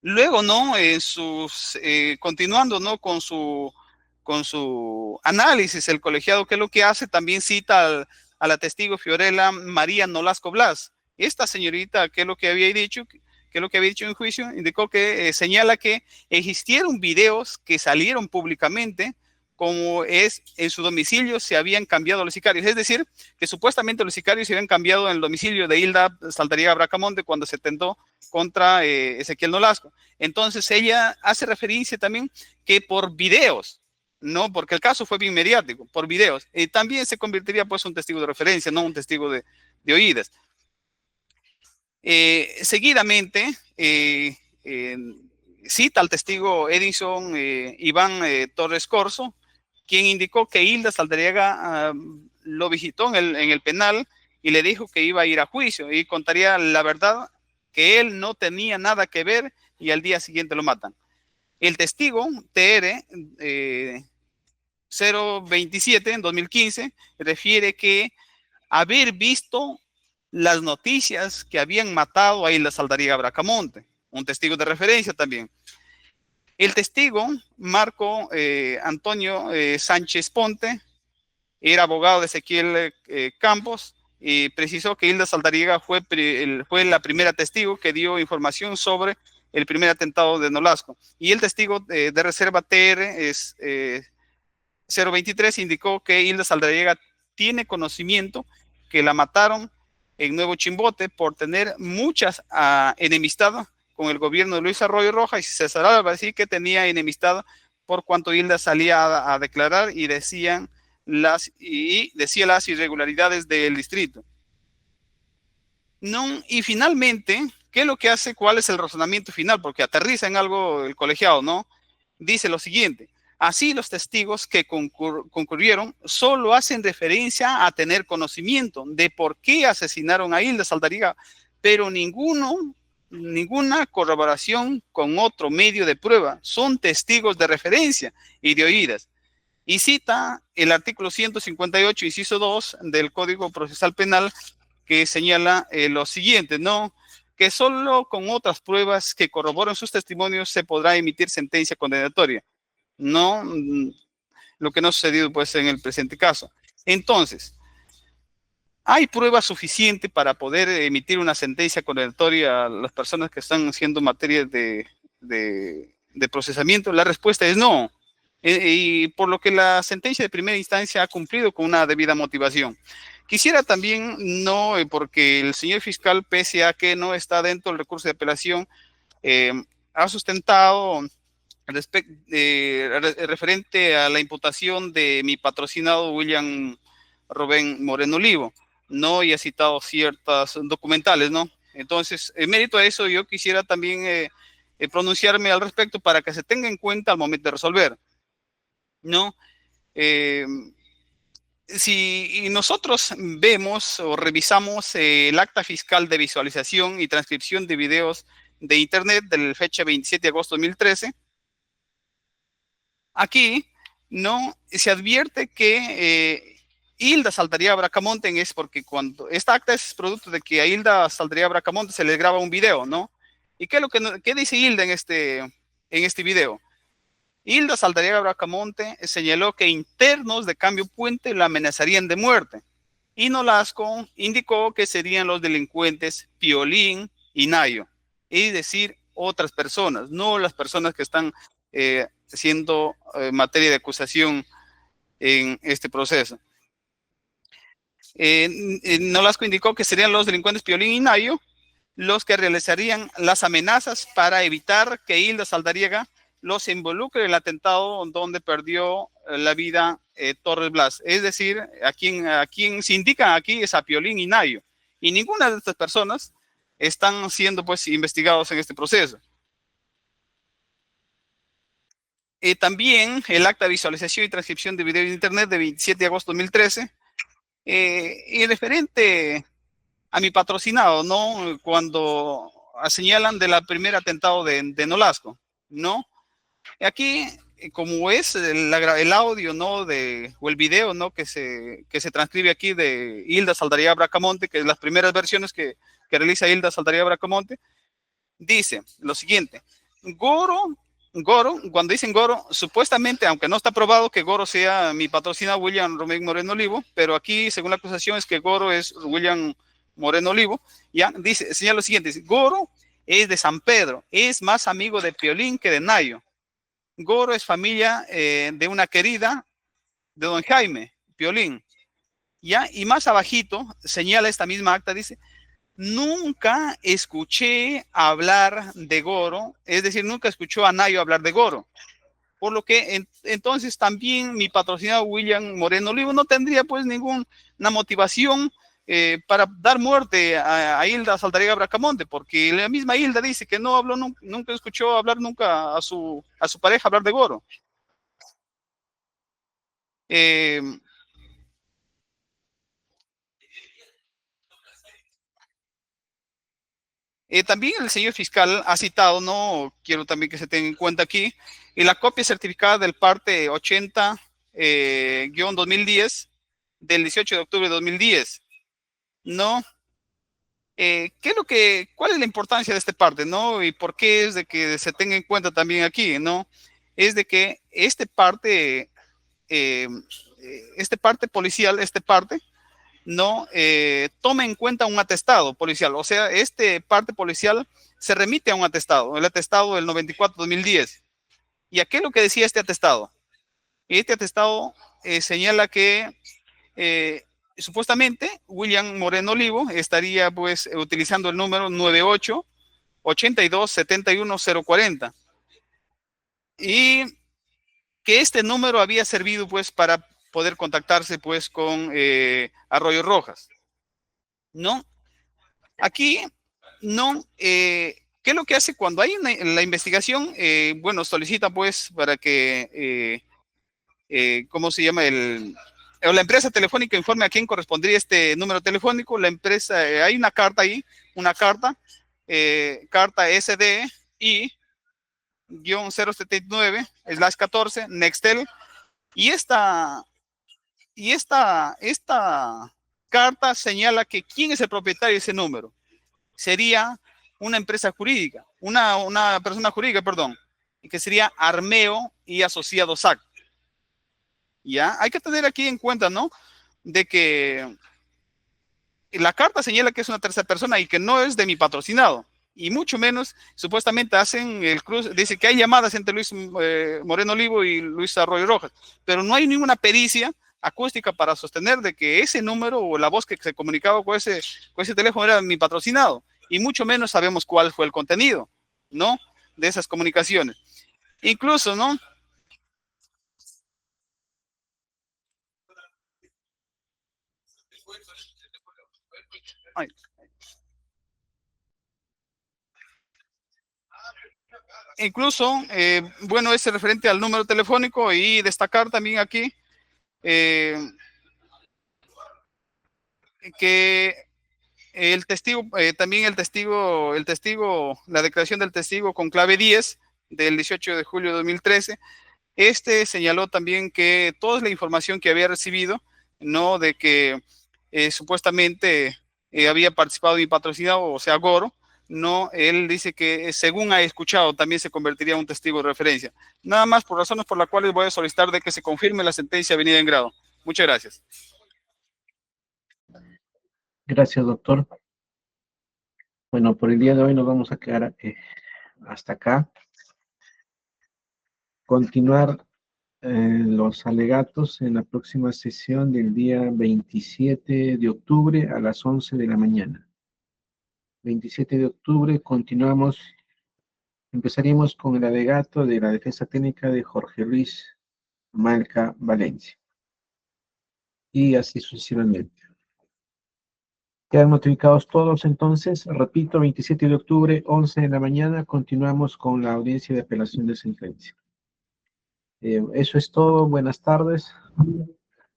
Luego, ¿no? En sus, continuando, ¿no? Con su análisis, el colegiado, ¿qué es lo que hace? También cita a la testigo Fiorella María Nolasco Blas. Esta señorita, ¿qué es lo que había dicho? ¿Qué es lo que había dicho en juicio? Indicó que señala que existieron videos que salieron públicamente, como es en su domicilio se habían cambiado los sicarios. Es decir, que supuestamente los sicarios se habían cambiado en el domicilio de Hilda Saldarriaga Bracamonte cuando se tentó contra Ezequiel Nolasco. Entonces ella hace referencia también que por videos, no porque el caso fue bien mediático, por videos, también se convertiría pues un testigo de referencia, no un testigo de oídas. Seguidamente cita al testigo Edison Iván Torres Corso, quien indicó que Hilda Saldarriaga lo visitó en el penal y le dijo que iba a ir a juicio y contaría la verdad, que él no tenía nada que ver, y al día siguiente lo matan. El testigo TR 027 en 2015 refiere que haber visto las noticias que habían matado a Hilda Saldarriaga Bracamonte, un testigo de referencia también. El testigo Marco Antonio Sánchez Ponte era abogado de Ezequiel Campos y precisó que Hilda Saldarriaga fue la primera testigo que dio información sobre el primer atentado de Nolasco. Y el testigo de reserva TR es 023 indicó que Hilda Saldarriaga tiene conocimiento que la mataron en Nuevo Chimbote por tener muchas enemistad con el gobierno de Luis Arroyo Rojas, y César Álvarez, sí que tenía enemistad por cuanto Hilda salía a declarar y decía las irregularidades del distrito. No, y finalmente, ¿qué es lo que hace? ¿Cuál es el razonamiento final? Porque aterriza en algo el colegiado, ¿no? Dice lo siguiente: así los testigos que concurrieron solo hacen referencia a tener conocimiento de por qué asesinaron a Hilda Saldarriaga, pero ninguna corroboración con otro medio de prueba. Son testigos de referencia y de oídas. Y cita el artículo 158, inciso 2 del Código Procesal Penal, que señala lo siguiente, ¿no? Que solo con otras pruebas que corroboren sus testimonios se podrá emitir sentencia condenatoria. No lo que no ha sucedido pues en el presente caso. Entonces, ¿hay prueba suficiente para poder emitir una sentencia condenatoria a las personas que están haciendo materia de procesamiento? La respuesta es no. Y por lo que la sentencia de primera instancia ha cumplido con una debida motivación. Quisiera también, no, porque el señor fiscal, pese a que no está dentro del recurso de apelación, ha sustentado referente a la imputación de mi patrocinado William Rubén Moreno Olivo, ¿no? Y ha citado ciertas documentales, ¿no? Entonces, en mérito a eso, yo quisiera también pronunciarme al respecto para que se tenga en cuenta al momento de resolver, ¿no? Si nosotros vemos o revisamos el acta fiscal de visualización y transcripción de videos de internet de la fecha 27 de agosto de 2013, aquí no se advierte que Hilda Saldarriaga Bracamonte es porque cuando esta acta es producto de que a Hilda Saldarriaga Bracamonte se le graba un video, ¿no? ¿Y qué es lo que dice Hilda en este video? Hilda Saldarriaga Bracamonte señaló que internos de Cambio Puente la amenazarían de muerte, y Nolasco indicó que serían los delincuentes Piolín y Nayo, es decir, otras personas, no las personas que están siendo materia de acusación en este proceso. Nolasco indicó que serían los delincuentes Piolín y Nayo los que realizarían las amenazas para evitar que Hilda Saldarriaga los involucre en el atentado donde perdió la vida Torres Blas. Es decir, a quien se indican aquí es a Piolín y Nayo. Y ninguna de estas personas están siendo pues investigados en este proceso. También el acta de visualización y transcripción de video de internet de 27 de agosto de 2013, y referente a mi patrocinado, ¿no? Cuando señalan del primer atentado de Nolasco, ¿no? Aquí, como es el audio, ¿no? O el video, ¿no? Que se transcribe aquí de Hilda Saldaría Bracamonte, que es las primeras versiones que realiza Hilda Saldaría Bracamonte, dice lo siguiente: Goro, cuando dicen Goro, supuestamente, aunque no está probado que Goro sea mi patrocinado William Romero Moreno Olivo, pero aquí, según la acusación, es que Goro es William Moreno Olivo, ya, dice, señala lo siguiente: dice, Goro es de San Pedro, es más amigo de Piolín que de Nayo. Goro es familia de una querida de don Jaime, Piolín, ya, y más abajito señala esta misma acta, dice: nunca escuché hablar de Goro, es decir, nunca escuchó a Nayo hablar de Goro. Por lo que entonces también mi patrocinado William Moreno Olivo no tendría pues ninguna motivación para dar muerte a Hilda Saldaría Bracamonte, porque la misma Hilda dice que no habló, nunca escuchó hablar nunca a su pareja hablar de Goro. También el señor fiscal ha citado, no quiero también que se tenga en cuenta aquí, y la copia certificada del parte 80-2010 del 18 de octubre de 2010, ¿no? ¿Cuál es la importancia de este parte, no? Y por qué es de que se tenga en cuenta también aquí, ¿no? Es de que este parte policial, no tome en cuenta un atestado policial, o sea, este parte policial se remite a un atestado, el atestado del 94-2010. ¿Y a qué es lo que decía este atestado? Este atestado señala que supuestamente William Moreno Olivo estaría pues utilizando el número 98-82-71-040 y que este número había servido pues para poder contactarse pues con Arroyo Rojas, ¿no? Aquí, no, ¿qué es lo que hace cuando hay la investigación? Bueno, solicita pues para que, ¿cómo se llama? La empresa telefónica informe a quién correspondría este número telefónico. La empresa, hay una carta ahí, carta SDI-079/14, Nextel, y esta carta señala que quién es el propietario de ese número. Sería una empresa jurídica, una persona jurídica, perdón, que sería Armeo y Asociados SAC. Ya, hay que tener aquí en cuenta, ¿no? De que la carta señala que es una tercera persona y que no es de mi patrocinado. Y mucho menos, supuestamente hacen el cruce, dice que hay llamadas entre Luis Moreno Olivo y Luis Arroyo Rojas, pero no hay ninguna pericia acústica para sostener de que ese número o la voz que se comunicaba con ese teléfono era mi patrocinado, y mucho menos sabemos cuál fue el contenido, ¿no? De esas comunicaciones. Incluso, ¿no? Ay. Incluso, bueno, es referente al número telefónico, y destacar también aquí que el testigo, también el testigo, la declaración del testigo con clave 10 del 18 de julio de 2013, señaló también que toda la información que había recibido, ¿no? De que supuestamente había participado y patrocinado, o sea, Goro, no, él dice que según ha escuchado también se convertiría en un testigo de referencia. Nada más, por razones por las cuales voy a solicitar de que se confirme la sentencia venida en grado. Muchas gracias. Gracias, doctor. Bueno, por el día de hoy nos vamos a quedar hasta acá. Continuar los alegatos en la próxima sesión del día 27 de octubre a las 11 de la mañana. 27 de octubre continuamos. Empezaríamos con el alegato de la defensa técnica de Jorge Luis Malca Valencia. y así sucesivamente. Quedan notificados todos entonces. Repito, 27 de octubre, 11 de la mañana, continuamos con la audiencia de apelación de sentencia. Eso es todo. Buenas tardes.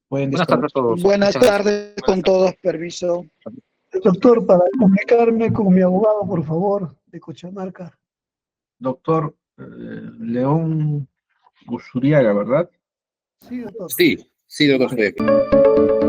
Pueden Buenas tardes a todos. Buenas Muchas gracias. tardes con todos, permiso. Doctor, para comunicarme con mi abogado, por favor, de Cochamarca. Doctor León Usuriaga, ¿verdad? Sí, doctor. Sí, doctor.